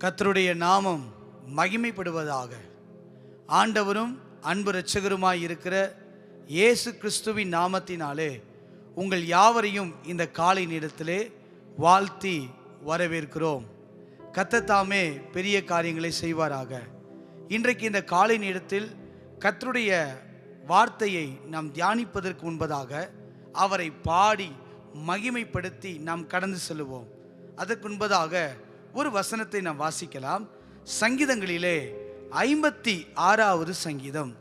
கர்த்தருடைய நாமம் மகிமைப்படுவதாக. ஆண்டவரும் அன்பு இரட்சகருமாய் இருக்கிற இயேசு கிறிஸ்துவின் நாமத்தினாலே உங்கள் யாவரையும் இந்த காலை நேரத்திலே வாழ்த்தி வரவேற்கிறோம். கர்த்தர் தாமே பெரிய காரியங்களை செய்வாராக. இன்றைக்கு இந்த காலை நேரத்தில் கர்த்தருடைய வார்த்தையை நாம் தியானிப்பதற்கு முன்பதாக அவரை பாடி மகிமைப்படுத்தி நாம் கடந்து செல்லுவோம். அதற்கு முன்பதாக ஒரு வசனத்தை நாம் வாசிக்கலாம். சங்கீதங்களிலே 56வது சங்கீதம்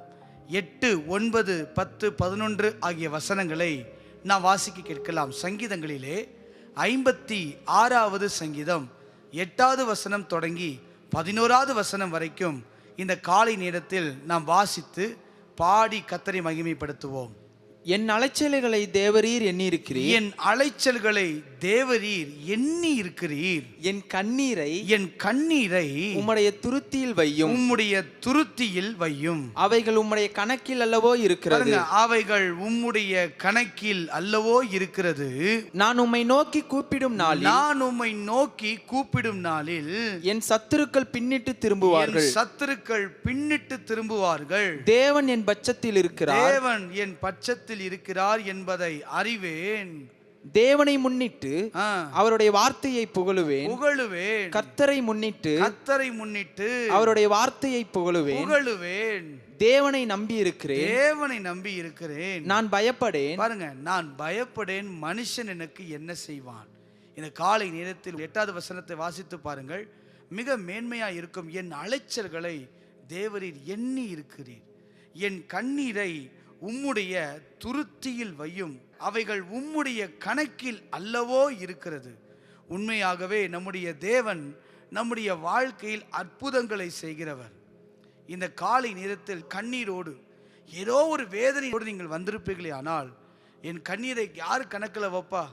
8, 9, 10, 11 ஆகிய வசனங்களை நாம் வாசிக்க கேட்கலாம். சங்கீதங்களிலே 56வது சங்கீதம் 8வது வசனம் தொடங்கி 11வது வசனம் வரைக்கும் இந்த காலை நேரத்தில் நாம் வாசித்து பாடி கர்த்தரை மகிமைப்படுத்துவோம். என் அலைச்சல்களை தேவரீர் எண்ணி இருக்கிறீர். என் அலைச்சல்களை தேவரீர் எண்ணி இருக்கிறீர். என் கண்ணீரை உம்முடைய துருத்தியில் வையும். உம்முடைய துருத்தியில் வையும். அவைகள் உம்முடைய கணக்கில் அல்லவோ இருக்கிறது. அவைகள் உம்முடைய கணக்கில் அல்லவோ இருக்கிறது. நான் உம்மை நோக்கி கூப்பிடும் நாளில் என் சத்துருக்கள் பின்னிட்டு திரும்புவார்கள். தேவன் என் பட்சத்தில் இருக்கிறார் என்பதை அறிவேன். தேவனை முன்னிட்டு அவருடைய வார்த்தையை புகழுவேன். கர்த்தரை முன்னிட்டு அவருடைய வார்த்தையை புகழுவேன். தேவனை நம்பி இருக்கிறேன். நான் பயப்படேன். பாருங்க, நான் பயப்படேன், மனுஷன் எனக்கு என்ன செய்வான். இந்த காலை நேரத்தில் 8வது வசனத்தை வாசித்து பாருங்கள். மிக மேன்மையா இருக்கும். என் அலைச்சல்களை தேவரீர் எண்ணி இருக்கிறீர். என் கண்ணீரை உம்முடைய துருத்தியில் வையும். அவைகள் உம்முடைய கணக்கில் அல்லவோ இருக்கிறது. உண்மையாகவே நம்முடைய தேவன் நம்முடைய வாழ்க்கையில் அற்புதங்களை செய்கிறவர். இந்த காலை நேரத்தில் கண்ணீரோடு ஏதோ ஒரு வேதனையோடு நீங்கள் வந்திருப்பீர்களே, ஆனால் என் கண்ணீரை யார் கணக்கில் வைப்பா?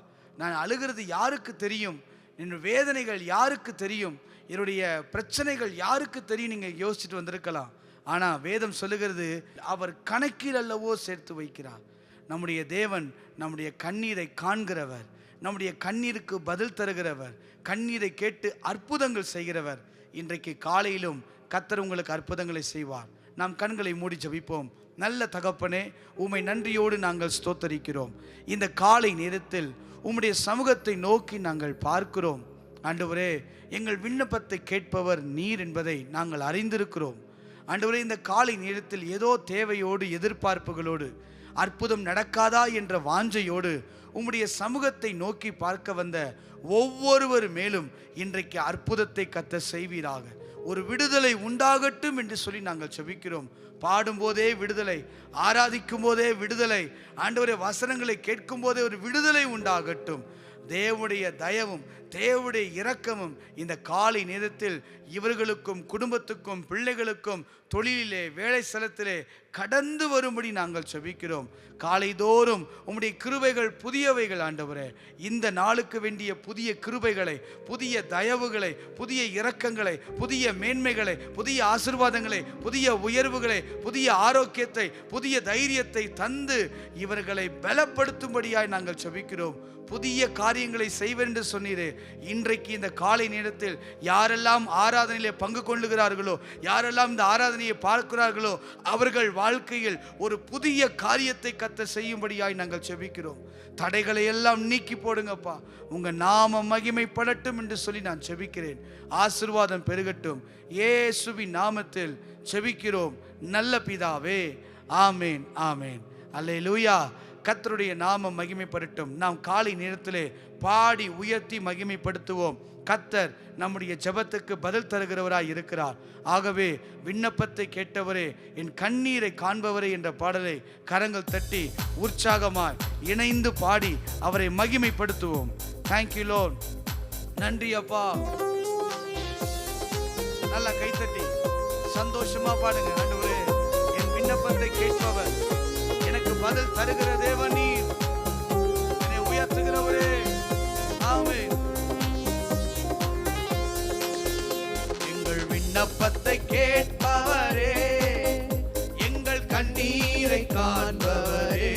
நான் அழுகிறது யாருக்கு தெரியும்? என் வேதனைகள் யாருக்கு தெரியும்? என்னுடைய பிரச்சனைகள் யாருக்கு தெரியும்? நீங்கள் யோசிச்சுட்டு வந்திருக்கலாம். ஆனால் வேதம் சொல்லுகிறது, அவர் கணக்கில் அல்லவோ சேர்த்து வைக்கிறார். நம்முடைய தேவன் நம்முடைய கண்ணீரை காண்கிறவர், நம்முடைய கண்ணீருக்கு பதில் தருகிறவர், கண்ணீரை கேட்டு அற்புதங்கள் செய்கிறவர். இன்றைக்கு காலையிலும் கர்த்தர் உங்களுக்கு அற்புதங்களை செய்வார். நாம் கண்களை மூடி ஜெபிப்போம். நல்ல தகப்பனே, உம்மை நன்றியோடு நாங்கள் ஸ்தோத்தரிக்கிறோம். இந்த காலை நேரத்தில் உம்முடைய சமூகத்தை நோக்கி நாங்கள் பார்க்கிறோம். ஆண்டவரே, எங்கள் விண்ணப்பத்தை கேட்பவர் நீர் என்பதை நாங்கள் அறிந்திருக்கிறோம். ஆண்டவரே, இந்த காலை நேரத்தில் ஏதோ தேவையோடு, எதிர்பார்ப்புகளோடு, அற்புதம் நடக்காதா என்ற வாஞ்சையோடு உம்முடைய சமூகத்தை நோக்கி பார்க்க வந்த ஒவ்வொருவர் மேலும் இன்றைக்கு அற்புதத்தை கர்த்தர் செய்வீராக. ஒரு விடுதலை உண்டாகட்டும் என்று சொல்லி நாங்கள் ஜெபிக்கிறோம். பாடும்போதே விடுதலை, ஆராதிக்கும் போதே விடுதலை, ஆண்டவரே வசனங்களை கேட்கும் போதே ஒரு விடுதலை உண்டாகட்டும். தேவனுடைய தயவும் தேவனுடைய இரக்கமும் இந்த காலை நேரத்தில் இவர்களுக்கும் குடும்பத்துக்கும் பிள்ளைகளுக்கும் தொழிலிலே வேலை ஸ்தலத்திலே கடந்து வரும்படி நாங்கள் ஜெபிக்கிறோம். காலைதோறும் உம்முடைய கிருபைகள் புதியவைகள் ஆண்டவரே. இந்த நாளுக்கு வேண்டிய புதிய கிருபைகளை, புதிய தயவுகளை, புதிய இரக்கங்களை, புதிய மேன்மைகளை, புதிய ஆசீர்வாதங்களை, புதிய உயர்வுகளை, புதிய ஆரோக்கியத்தை, புதிய தைரியத்தை தந்து இவர்களை பலப்படுத்தும்படியாய் நாங்கள் ஜெபிக்கிறோம். புதிய காரியங்களை செய்வேன் என்று சொன்னீரே. இன்றைக்கு இந்த காலை நேரத்தில் யாரெல்லாம் ஆராதனையிலே பங்கு கொள்ளுகிறார்களோ, யாரெல்லாம் இந்த ஆராதனையை பார்க்கிறார்களோ, அவர்கள் வாழ்க்கையில் ஒரு புதிய காரியத்தை கர்த்தர் செய்யும்படியாய் நாங்கள் ஜெபிக்கிறோம். தடைகளை எல்லாம் நீக்கி போடுங்கப்பா. உங்க நாம மகிமைப்படட்டும் என்று சொல்லி நான் ஜெபிக்கிறேன். ஆசீர்வாதம் பெருகட்டும். இயேசுவின் நாமத்தில் ஜெபிக்கிறோம் நல்ல பிதாவே. ஆமேன், ஆமேன். அல்லேலூயா. கர்த்தருடைய நாமம் மகிமைப்படட்டும். நாம் காலை நேரத்திலே பாடி உயர்த்தி மகிமைப்படுத்துவோம். கர்த்தர் நம்முடைய ஜெபத்துக்கு பதில் தருகிறவராய் இருக்கிறார். ஆகவே விண்ணப்பத்தை கேட்டவரே, என் கண்ணீரை காண்பவரே என்ற பாடலை கரங்கள் தட்டி உற்சாகமாய் இணைந்து பாடி அவரை மகிமைப்படுத்துவோம். Thank you Lord. நன்றி அப்பா. நல்லா கைத்தட்டி சந்தோஷமா பாடுங்க. ஆண்டவரே, என் விண்ணப்பத்தை கேட்பவர், எனக்கு பதில் தருகிற தேவன் நீர், என்னை உயர்த்துகிறவரே. ஆமென். எங்கள் விண்ணப்பத்தை கேட்பவரே, எங்கள் கண்ணீரை காண்பவரே,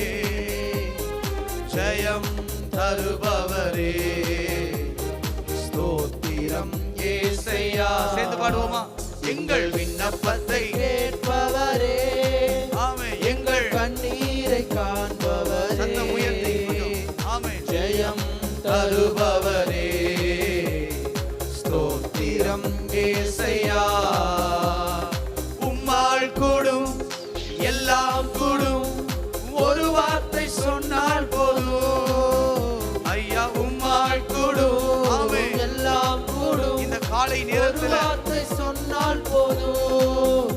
ஜெயம் தருபவரே, ஸ்தோத்திரம் ஏசையா. ஏசையா. சேர்ந்து பாடுவோமா? எங்கள் விண்ணப்பத்தை கேட்பவரே, ஆமென். எங்கள் கண்ணீரை காண்பவரே, சத்தம் உயர்த்தி ஆமென். ஜெயம் தருபவரே, ஸ்தோத்திரம் ஏசையா. உம்மால் கூடும் எல்லாம் கூடும், ஒரு வார்த்தை சொன்னால் போதும் ஐயா. உம்மால் கூடும், ஆமென். எல்லாம் கூடும், இந்த காலை நேரத்தில் வார்த்தை சொன்னால் போதும்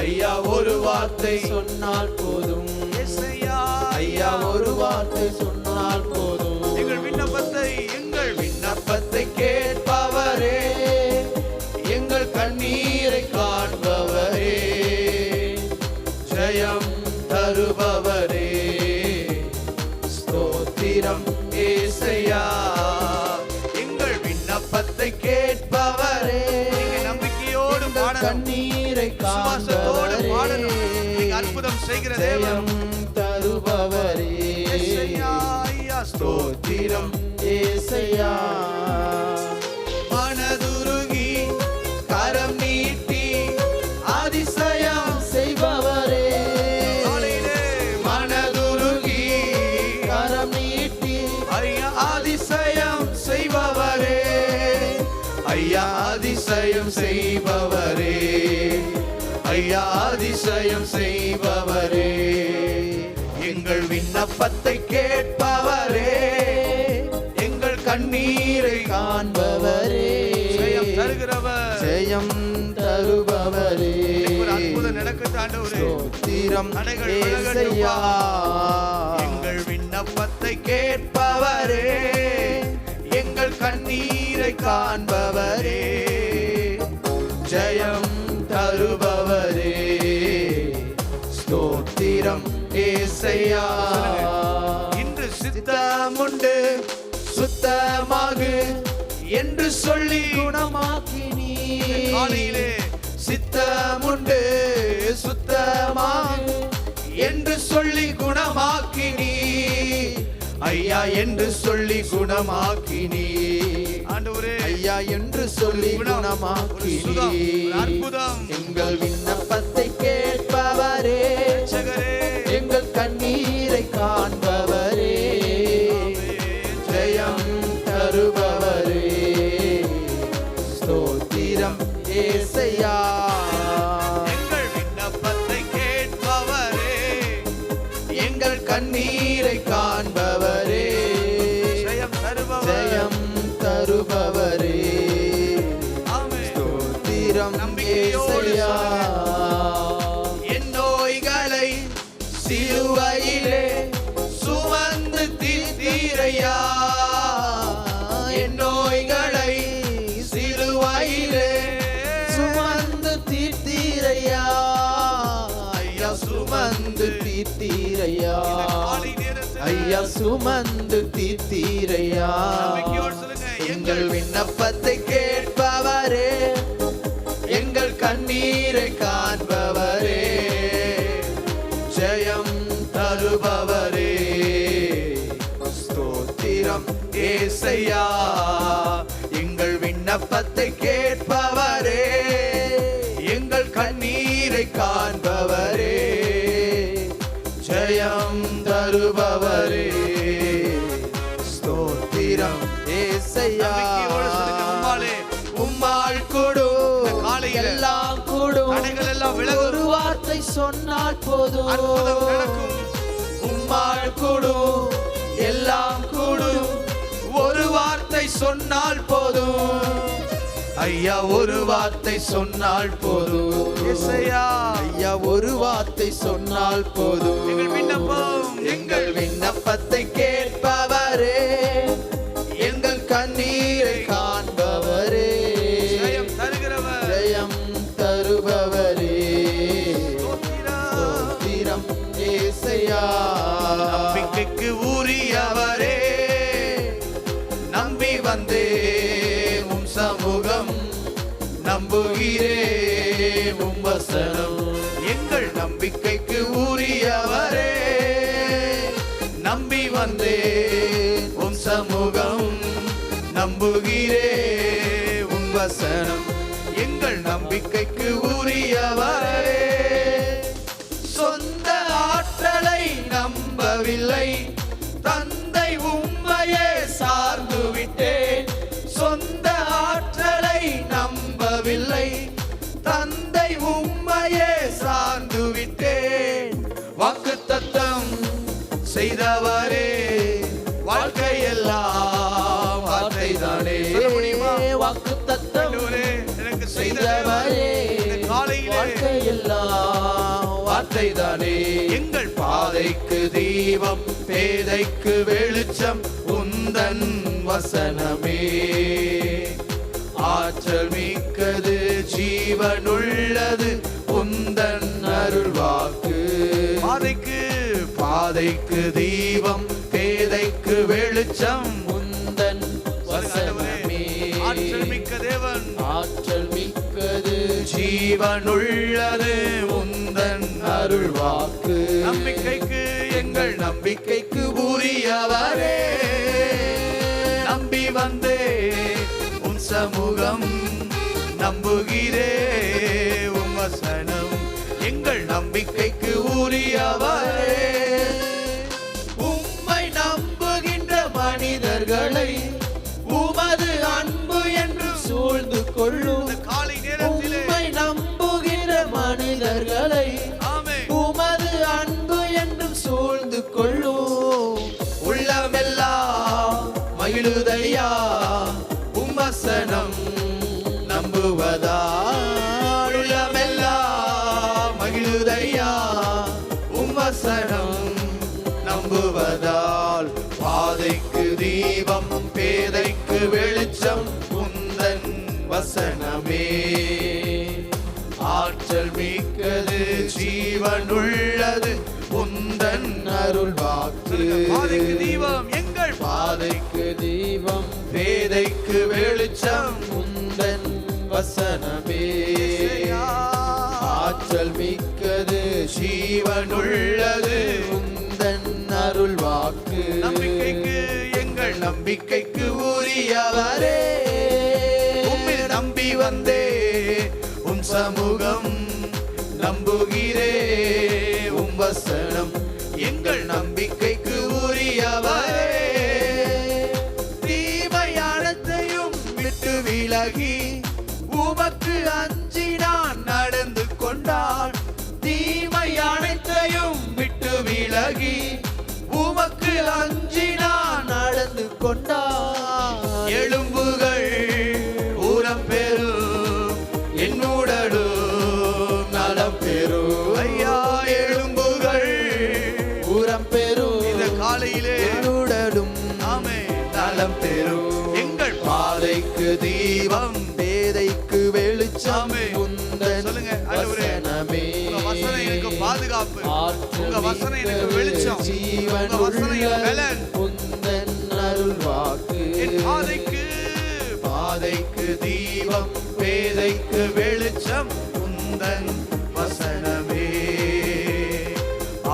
ஐயா. ஒரு வார்த்தை சொன்னால் போதும் ஏசையா. ஐயா, ஒரு வார்த்தை சொன்னால் போதும். எங்கள் விண்ணப்பத்தை கேட்பவரே, எங்கள் கண்ணீரை காண்பவரே, ஜெயம் தருபவரே, ஸ்தோத்திரம் ஏசையா. எங்கள் விண்ணப்பத்தை கேட்பவரே, நீங்க நம்பிக்கையோடு பாடணும், கண்ணீரை விசுவாசத்தோடு காண்பவரே, பாடணும். நீங்க அற்புதம் செய்கிற தேவன் ஜெயம் தருபவரே, ஏசையா. ஐயா, ஸ்தோத்திரம் ஏசையா. மனதுருகி கரம் நீட்டி அதிசயம் செய்பவரே, காலையிலே மனதுருகி கரம் நீட்டி ஐயா அதிசயம் செய்பவரே, ஐயா அதிசயம் செய்பவரே, ஐயா அதிசயம் செய்பவரே, எங்கள் விண்ணப்பத்தை கேட்பவரே, எங்கள் கண்ணீரை காண்பவரே, ஜெயம் தருகிறவர், ஜெயம் தருபவரே, ஒரு அற்புதம் நடக்குது ஆண்டவரே. ஸ்தோத்திரம் தடைகள் ஏசையா. எங்கள் விண்ணப்பத்தை கேட்பவரே, எங்கள் கண்ணீரை காண்பவரே, ஜெயம் தருபவரே, ஸ்தோத்திரம் ஏசையா. இன்று சித்தமுண்டு சுத்தமாகு என்று சொல்லி குணமாக்கினீ, காலையிலே சித்தமுண்டு சுத்தமாகு என்று சொல்லி குணமாக்கினீ, ஐயா என்று சொல்லி குணமாக்கினீ, ஆண்டவரே ஐயா என்று சொல்லி ஒரு குணமாக்கினீ. சுகம், ஒரு அற்புதம். எங்கள் விண்ணப்பத்தை கேட்பவரே, ரட்சகரே, எங்கள் கண்ணீரை காண்பவரே, ஜெயம் தருபவரே, ஸ்தோத்திரம் ஏசையா. எங்கள் விண்ணப்பத்தை கேட்பவரே, எங்கள் கண்ணீரை காண்பவரே, ஜெயம் தருபவர், ஜெயம் தருபவரே, ஆமென். ஸ்தோத்திரம் நம்பிக்கையோடு ஏசையா. என் நோய்களை சிலுவையிலே சுமந்து தீர்த்தீரையா, என் நோய்களை சிலுவையிலே சுமந்து தீர்த்தீரையா, ஐயா சுமந்து தீர்த்தீரையா, காலை நேரத்தில் ஐயா சுமந்து தீர்த்தீரையா. நம்பிக்கையோடு சொல்லுங்க. எங்கள் விண்ணப்பத்தை கேட்பவரே, எங்கள் கண்ணீரை காண்பவரே, ஜெயம் தருபவரே, ஸ்தோத்திரம் ஏசையா. எங்கள் விண்ணப்பத்தை கேட்பவரே, எங்கள் கண்ணீரை காண்பவரே, ஜெயம் தருபவரே, ஸ்தோத்திரம் ஏசையா. நம்பிக்கையோடு சொல்லுங்க. உம்மாலே உம்மால் கூடும், இந்த காலையில எல்லாம் கூடும், தடைகள் எல்லாம் ஒரு விலகும், வார்த்தை சொன்னால் போதும், அற்புதம் நடக்கும். உம்மால் கூடும், எல்லாம் கூடும், ஒரு வார்த்தை சொன்னால் போதும், ஐயா ஒரு வார்த்தை சொன்னால் போதும், ஏசையா. ஐயா ஒரு வார்த்தை சொன்னால் போதும். எங்கள் விண்ணப்பம், எங்கள் விண்ணப்பத்தை கேட்பவரே, எங்கள் கண்ணீரை காண்பவரே, ஜெயம் தருகிறவர், ஜெயம் தருபவரே, ஸ்தோத்திரம். ஸ்தோத்திரம் ஏசையா. நம்பிக்கைக்கு உரியவரே, நம்பி வந்தே உம் சமூகம், நம்புகிறே உம் வசனம், எங்கள் நம்பிக்கைக்கு உரியவரே, நம்பி வந்தே உம் சமூகம், நம்புகிறே உம் வசனம், நம்பிக்கைக்கு உரியவரே. சொந்த ஆற்றலை நம்பவில்லை, தந்தை உம்மையே சார்ந்து விட்டேன். சொந்த ஆற்றலை நம்பவில்லை, தந்தை உம்மையே சார்ந்து விட்டேன். வாக்குத்தத்தம் செய்தவரே, வாழ்க்கையெல்லாம் வார்த்தைதானே. வாக்குத்தத்தம் எனக்கு செய்தவரே, வாழ்க்கையெல்லாம் வார்த்தைதானே. எங்கள் பாதைக்கு தீபம், பேதைக்கு வெளிச்சம் உந்தன் வசனமே. ஆற்றல் மிக்கது, ஜீவனுள்ளது உந்தன் அருள்வாக்கு. பாதைக்கு தீபம், பேதைக்கு வெளிச்சம் உந்தன் வசனமே. ஆற்றல் மிக்க தேவன், ஆற்றல் மிக்கது, ஜீவனுள்ளது உந்தன் அருள்வாக்கு. நம்பிக்கைக்கு எங்கள் நம்பிக்கைக்கு உரியவரே. நம்பி வந்தே உன் சமூகம், நம்புகிறே உன் வசனம். எங்கள் நம்பிக்கைக்கு உரியவரே. உம்மை நம்புகின்ற மனிதர்களை உமது அன்பு என்று சூழ்ந்து கொள்ளும். காலை நேரத்திலே உம்மை நம்புகின்ற மனிதர்களை உமது அன்பு என்று சூழ்ந்து கொள்ளும். உள்ளமெல்லாம் மகிழுதையா உம்மசனம் நம்புவதா. உள்ளமெல்லாம் மகிழுதையா உம்மசனம் நம்புவதால். பாதைக்கு தீபம், பேதைக்கு வெளிச்சம் உந்தன் வசனமே. ஆற்றல் மிக்கது, ஜீவனுள்ளது உந்தன் அருள்வாக்கு. பாதைக்கு தீபம், எங்கள் பாதைக்கு தீபம், பேதைக்கு வெளிச்சம் உந்தன் வசனமே. ஆற்றல் மிக்கது, ஜீவனுள்ளது உந்தன் அருள்வாக்கு. நம்பிக்கைக்கு எங்கள் நம்பிக்கைக்கு உரியவரே. உம்மில் நம்பி வந்தே உம் சமூகம், நம்புகிறே உம் வசனம். எங்கள் நம்பிக்கைக்கு உரியவரே. தீமை அனைத்தையும் விட்டு விலகி உமக்கு அஞ்சி நான் நடந்து கொண்டான். தீமை அனைத்தையும் விட்டு விலகி உமக்கு அஞ்சி நான் நடந்து கொண்டான். எலும்புகள் ஊரம் பெறும், என்னுடலும் நலம் பெறும். ஐயா, எலும்புகள் ஊரம் பெறும், இந்த காலையிலே என்னுடலும் நலம் பெறும். எங்கள் பாதைக்கு தீபம், பேதைக்கு வெளிச்சம் உந்தன் சொல்லுங்க ஆண்டவரே, வசனமே. உங்க வசனம் எனக்கு பாதுகாப்பு, உங்க வசனம் எனக்கு வெளிச்சம், ஜீவன் உங்க வசனம் எனக்கு பலன். உந்தன் அருள்வாக்கு. என் பாதைக்கு தீபம், பேதைக்கு வெளிச்சம் உந்தன் வசனமே.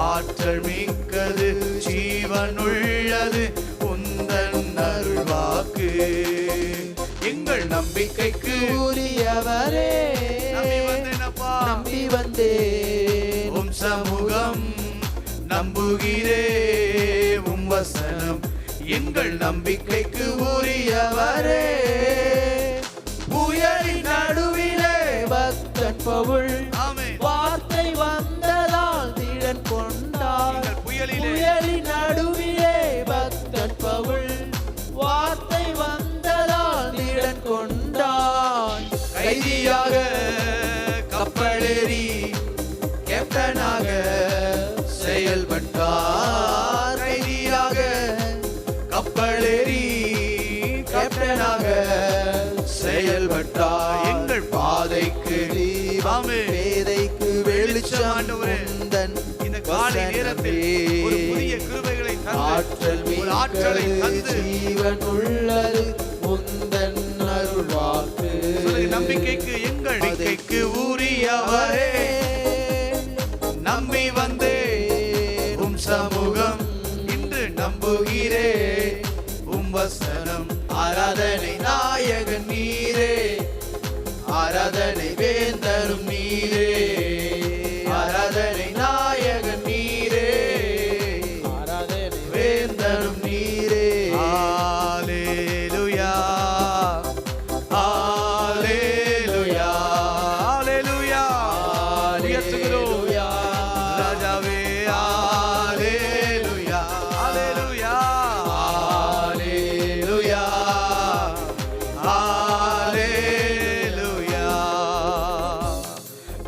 ஆற்றல் மிக்கது, ஜீவனுள்ளது உந்தன் அருள்வாக்கு. எங்கள் நம்பிக்கைக்கு உரியவரே. நம்பி வந்தேன் உம் சமூகம், நம்புகிறே உம் வசனம். எங்கள் நம்பிக்கைக்கு உரியவரே. புயலின் நடுவிலே பக்தன் பவுல், வார்த்தை வந்ததால் திடன் கொண்டார். புயலின் நடுவிலே பக்தன் பவுல், வார்த்தை வந்ததால் திடன் கொண்டான். கைதியாக கப்பலேறி கேப்டனாக செயல்பட்டார். கைதியாக கப்பலேறி கேப்டனாக செயல்பட்டார். எங்கள் பாதைக்கு தீபம், பேதைக்கு வெளிச்சம் உந்தன் இந்த காலை நேரத்தில் ஒரு புதிய கிருபைகளை ஆற்றல் ஆற்றலை தந்து ஜீவன் உள்ளது உந்தன் அருள்வாக்கு. நம்பிக்கைக்கு எங்கள் நம்பிக்கைக்கு உரியவரே. நம்பி வந்தே உம் சமூகம், இன்று நம்புகிறே உம் வசனம். ஆராதனை நாயகன் நீரே, ஆராதனை வேந்த வேந்தனும் நீரே. ஹalleluya ஹalleluya ஹalleluya உயர்த்துகிறோம் ராஜாவே. ஹalleluya ஹalleluya ஹalleluya ஹalleluya.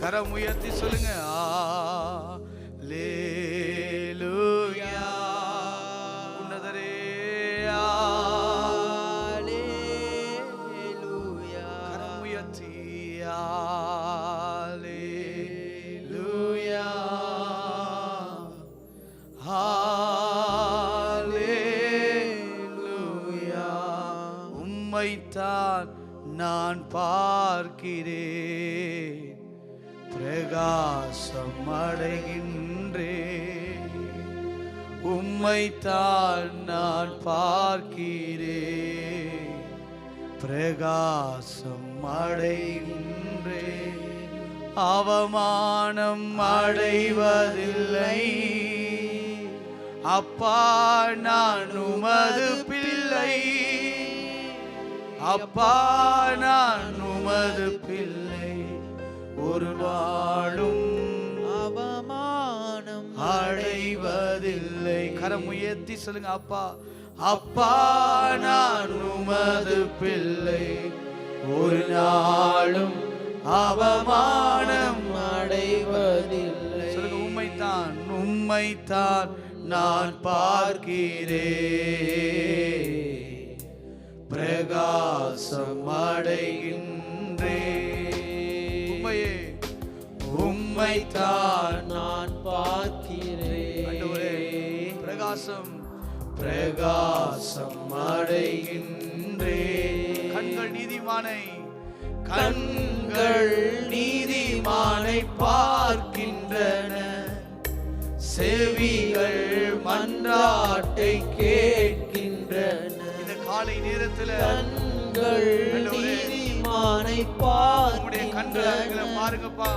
கரம் உயர்த்தி சொல்லுங்க. ஹalleluya உன்னதரே. ஹalleluya. கரம் உயர்த்தி. ஹalleluya ஹalleluya. உம்மைத்தான் நான் பார்க்கிறேன், பிரகாசம் அடைகின்றேன். உம்மைத்தான் நான் பார்க்கிறேன், பிரகாசம் அடைகின்றேன். அவமானம் அடைவதில்லை அப்பா, நான் உமது பிள்ளை. அப்பா, நான் உமது பிள்ளை. ஒரு நாளும் அவமானம் அடைவதில்லை. கரம் உயர்த்தி சொல்லுங்க. அப்பா அப்பா, நான் உமது பிள்ளை. ஒரு நாளும் அவமானம் அடைவதில்லை. சொல்லுங்க. உம்மைத்தான் உம்மைத்தான் நான் பார்க்கிறேன், பிரகாசம் அடைகின்றேன். உம்மையே உம்மைத்தான் நான் பார்க்கிறேன், பிரகாசம் பிரகாசம் அடைகின்றேன். கண்கள் நீதிமானை கண்கள் நீதிமானை பார்க்கின்றன, செவிகள் மன்றாட்டை கேட்கின்றன. இந்த காலை நேரத்துல கண்கள் நீதிமானை உம்முடைய கண்களை பார்க்கின்றன, பாருங்கப்பா.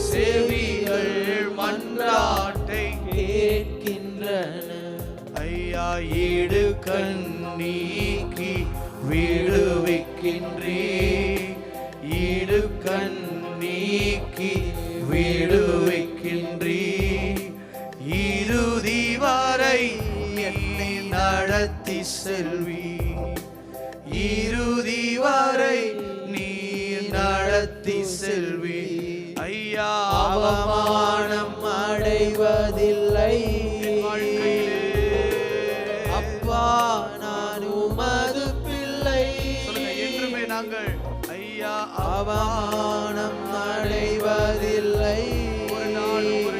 செவிகள் மன்றாட்டை கேட்கின்றன. ஐயா, ஈடு கண் நீக்கி விடுவிக்கின்றீ, ஈடு கண் நீக்கி விடுவிக்கின்றீ. இறுதி வரை என்னை நடத்தி செல்வி, இறுதி வரை நீ நடத்தி செல்வி. ஐயா, அவமானம் அடைவதில்லை வாழ்க்கையிலே அப்பா, நான் உமது பிள்ளை. சொல்லுங்க. என்றுமே நாங்கள் ஐயா அவமானம் அடைவதில்லை ஒரு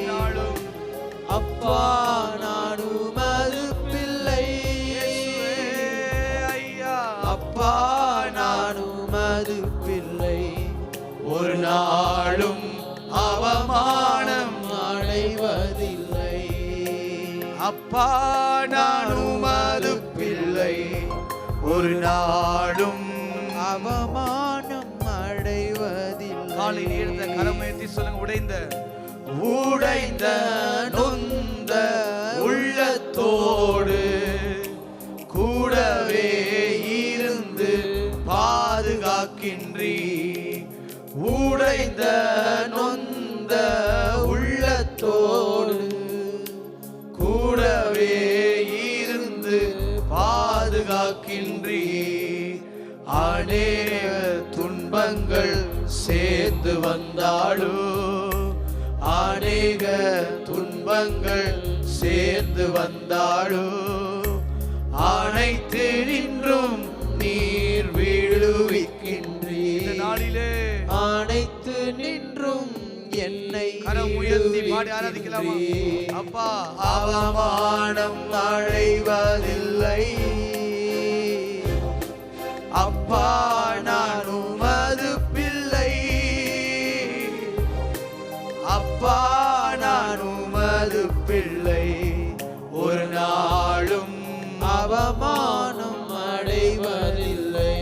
நாளும் அப்பா, நான் உமது பிள்ளை. ஐயா அப்பா, நான் உமது பிள்ளை. ஒரு நாளும் அவமானம் அடைவதில்லை அப்பா, நான் உமது பிள்ளை. ஒரு நாளும் அவமானம் அடைவதில்லை. காலை நேர்ந்த கரமேத்தி சொல்லுங்க. உடைந்த உடைந்த நொந்த உள்ளத்தோடு கூடவே இருந்து பாதுகாக்கின்றீ. உடைந்த நொந்த உள்ளத்தோடு கூடவே இருந்து பாதுகாக்கின்றீ. அநேக துன்பங்கள் சேர்ந்து வந்தாலும், அநேக துன்பங்கள் சேர்ந்து வந்தாலும், அனைத்து நின்றும் நீர் விடுவிக்கின்றீர். இந்த நாளிலே அனைத்து நின்றும் என்னை கரம் உயர்த்தி பாடி ஆராதிக்கலாமா? அப்பா, அவமானம் அடைவதில்லை அப்பா, நான் உமது பிள்ளை. அப்பா, நான் உமது பிள்ளை. ஒரு நாளும் அவமானம் அடைவதில்லை.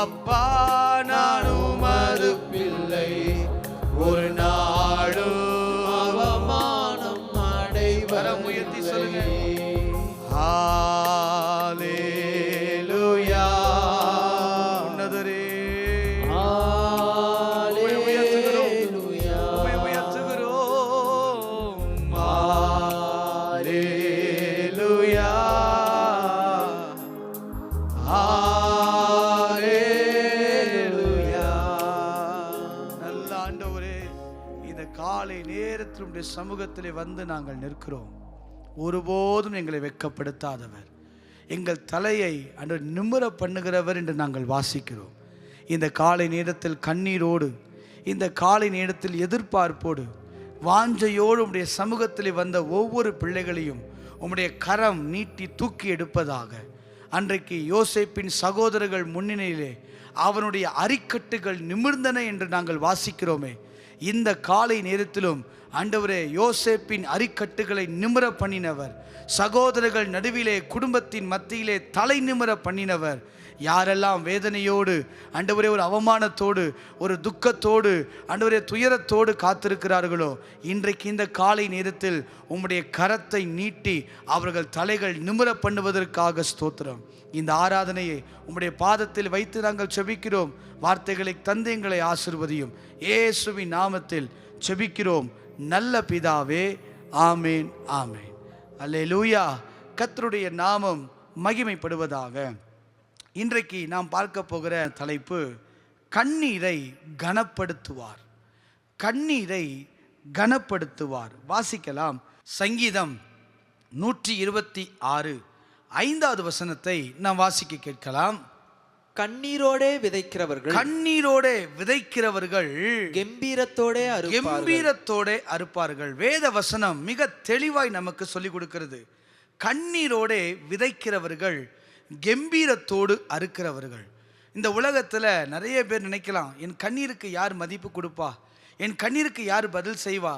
அப்பா, நான் உமது பிள்ளை. ஒரு நாளும் அவமானம் கரம் உயர்த்தி சொல்லுங்க. அடைவதில்லை. ஹalleluya உன்னதரே ஹalleluya உம்மை உயர்த்துகிறோம். ஹalleluya ஹalleluya நல்ல ஆண்டவரே, இந்த காலை நேரத்தில் உம்முடைய சமூகத்திலே வந்து நாங்கள் நிற்கிறோம். ஒருபோதும் எங்களை வெட்கப்படுத்தாதவர், எங்கள் தலையை அன்று நிமிர பண்ணுகிறவர் என்று நாங்கள் வாசிக்கிறோம். இந்த காலை நேரத்தில் கண்ணீரோடு, இந்த காலை நேரத்தில் எதிர்பார்ப்போடு, வாஞ்சையோடு உம்முடைய சமூகத்தில் வந்த ஒவ்வொரு பிள்ளைகளையும் உம்முடைய கரம் நீட்டி தூக்கி எடுப்பதாக. அன்றைக்கு யோசேப்பின் சகோதரர்கள் முன்னிலையிலே அவனுடைய அரிக்கட்டுகள் நிமிர்ந்தன என்று நாங்கள் வாசிக்கிறோமே. இந்த காலை நேரத்திலும் ஆண்டவரே, யோசேப்பின் அரிக்கட்டுகளை நிமிர பண்ணினவர், சகோதரர்கள் நடுவிலே குடும்பத்தின் மத்தியிலே தலை நிமிர பண்ணினவர். யாரெல்லாம் வேதனையோடு ஆண்டவரே, ஒரு அவமானத்தோடு, ஒரு துக்கத்தோடு, ஆண்டவரே துயரத்தோடு காத்திருக்கிறார்களோ, இன்றைக்கு இந்த காலை நேரத்தில் உம்முடைய கரத்தை நீட்டி அவர்கள் தலைகள் நிமிர பண்ணுவதற்காக ஸ்தோத்திரம். இந்த ஆராதனையை உம்முடைய பாதத்தில் வைத்து நாங்கள் செபிக்கிறோம். வார்த்தைகளை தந்து எங்களை ஆசீர்வதியும். இயேசுவின் நாமத்தில் செபிக்கிறோம் நல்ல பிதாவே, ஆமேன் ஆமேன். அல்லேலூயா. கர்த்தருடைய நாமம் மகிமைப்படுவதாக. இன்றைக்கு நாம் பார்க்க போகிற தலைப்பு, கண்ணீரை கனப்படுத்துவார். கண்ணீரை கனப்படுத்துவார். வாசிக்கலாம். சங்கீதம் 126 5வது வசனத்தை நாம் வாசிக்க கேட்கலாம். கண்ணீரோடே விதைக்கிறவர்கள் கம்பீரத்தோடே அறுப்பார்கள். வேத வசனம் மிக தெளிவாய் நமக்கு சொல்லிக் கொடுக்கிறது. கண்ணீரோடே விதைக்கிறவர்கள், கம்பீரத்தோடு அறுக்கிறவர்கள். இந்த உலகத்தில் நிறைய பேர் நினைக்கலாம், என் கண்ணீருக்கு யார் மதிப்பு கொடுப்பா, என் கண்ணீருக்கு யார் பதில் செய்வா,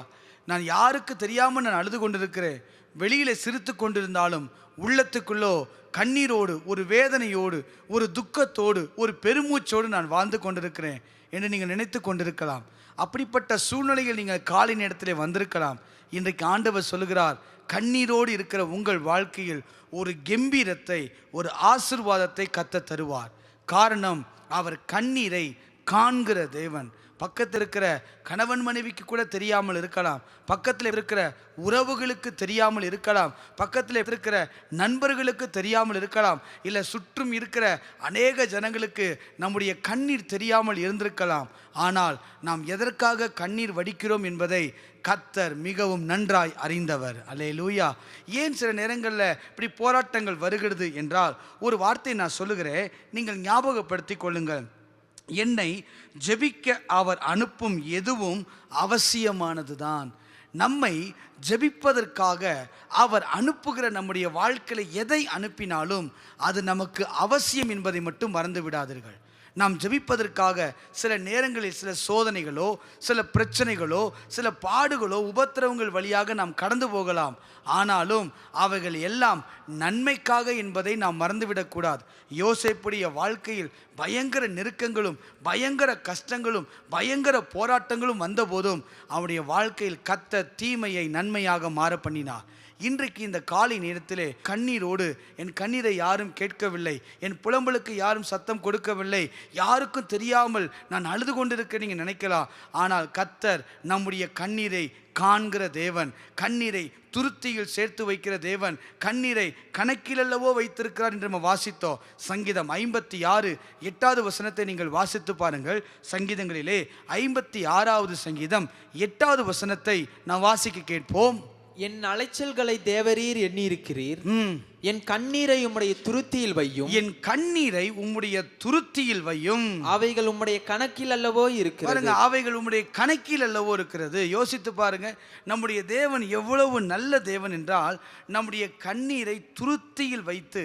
நான் யாருக்கு தெரியாமல் நான் அழுது கொண்டிருக்கிறேன், வெளியில் சிரித்து கொண்டிருந்தாலும் உள்ளத்துக்குள்ளோ கண்ணீரோடு, ஒரு வேதனையோடு, ஒரு துக்கத்தோடு, ஒரு பெருமூச்சோடு நான் வாழ்ந்து கொண்டிருக்கிறேன் என்று நீங்கள் நினைத்து கொண்டிருக்கலாம். அப்படிப்பட்ட சூழ்நிலையில் நீங்கள் காலை நேரத்தில் வந்திருக்கலாம். இன்றைக்கு ஆண்டவர் சொல்லுகிறார், கண்ணீரோடு இருக்கிற உங்கள் வாழ்க்கையில் ஒரு கம்பீரத்தை, ஒரு ஆசீர்வாதத்தை கர்த்தர் தருவார். காரணம், அவர் கண்ணீரை காண்கிற தேவன். பக்கத்தில் இருக்கிற கணவன் மனைவிக்கு கூட தெரியாமல் இருக்கலாம், பக்கத்தில் இருக்கிற உறவுகளுக்கு தெரியாமல் இருக்கலாம், பக்கத்தில் இருக்கிற நண்பர்களுக்கு தெரியாமல் இருக்கலாம், இல்லை சுற்றும் இருக்கிற அநேக ஜனங்களுக்கு நம்முடைய கண்ணீர் தெரியாமல் இருந்திருக்கலாம். ஆனால் நாம் எதற்காக கண்ணீர் வடிக்கிறோம் என்பதை கர்த்தர் மிகவும் நன்றாய் அறிந்தவர். அல்லேலூயா. ஏன் சில நேரங்களில் இப்படி போராட்டங்கள் வருகிறது என்றால், ஒரு வார்த்தை நான் சொல்லுகிறேன், நீங்கள் ஞாபகப்படுத்திக் கொள்ளுங்கள். என்னை ஜெபிக்க அவர் அனுப்பும் எதுவும் அவசியமானதுதான். நம்மை ஜெபிப்பதற்காக அவர் அனுப்புகிற நம்முடைய வாழ்க்கையில் எதை அனுப்பினாலும் அது நமக்கு அவசியம் என்பதை மட்டும் மறந்து விடாதீர்கள். நாம் ஜெபிப்பதற்காக சில நேரங்களில் சில சோதனைகளோ, சில பிரச்சனைகளோ, சில பாடுகளோ, உபத்திரவங்கள் வழியாக நாம் கடந்து போகலாம். ஆனாலும் அவைகள் எல்லாம் நன்மைக்காக என்பதை நாம் மறந்துவிடக்கூடாது. யோசேப்புடைய வாழ்க்கையில் பயங்கர நெருக்கங்களும், பயங்கர கஷ்டங்களும், பயங்கர போராட்டங்களும் வந்தபோதும் அவனுடைய வாழ்க்கையில் கர்த்தர் தீமையை நன்மையாக மாற பண்ணினார். இன்றைக்கு இந்த காலை நேரத்திலே கண்ணீரோடு, என் கண்ணீரை யாரும் கேட்கவில்லை, என் புலம்பலுக்கு யாரும் சத்தம் கொடுக்கவில்லை, யாருக்கும் தெரியாமல் நான் அழுது கொண்டிருக்க நீங்கள் நினைக்கலாம். ஆனால் கர்த்தர் நம்முடைய கண்ணீரை காண்கிற தேவன், கண்ணீரை துருத்தியில் சேர்த்து வைக்கிற தேவன், கண்ணீரை கணக்கிலல்லவோ வைத்திருக்கிறார் என்று நம்ம வாசித்தோம். சங்கீதம் 56 8வது வசனத்தை நீங்கள் வாசித்து பாருங்கள். சங்கீதங்களிலே 56வது சங்கீதம் 8வது வசனத்தை நாம் வாசிக்க கேட்போம். என் அலைச்சல்களை தேவரீர் எண்ணியிருக்கிறீர், என் கண்ணீரை உம்முடைய துருத்தியில் வையும், என் கண்ணீரை உம்முடைய துருத்தியில் வையும், அவைகள் உம்முடைய கணக்கில் அல்லவோ இருக்கிறது. பாருங்க, அவைகள் உம்முடைய கணக்கில் அல்லவோ இருக்கிறது. யோசித்து பாருங்க, நம்முடைய தேவன் எவ்வளவு நல்ல தேவன் என்றால், நம்முடைய கண்ணீரை துருத்தியில் வைத்து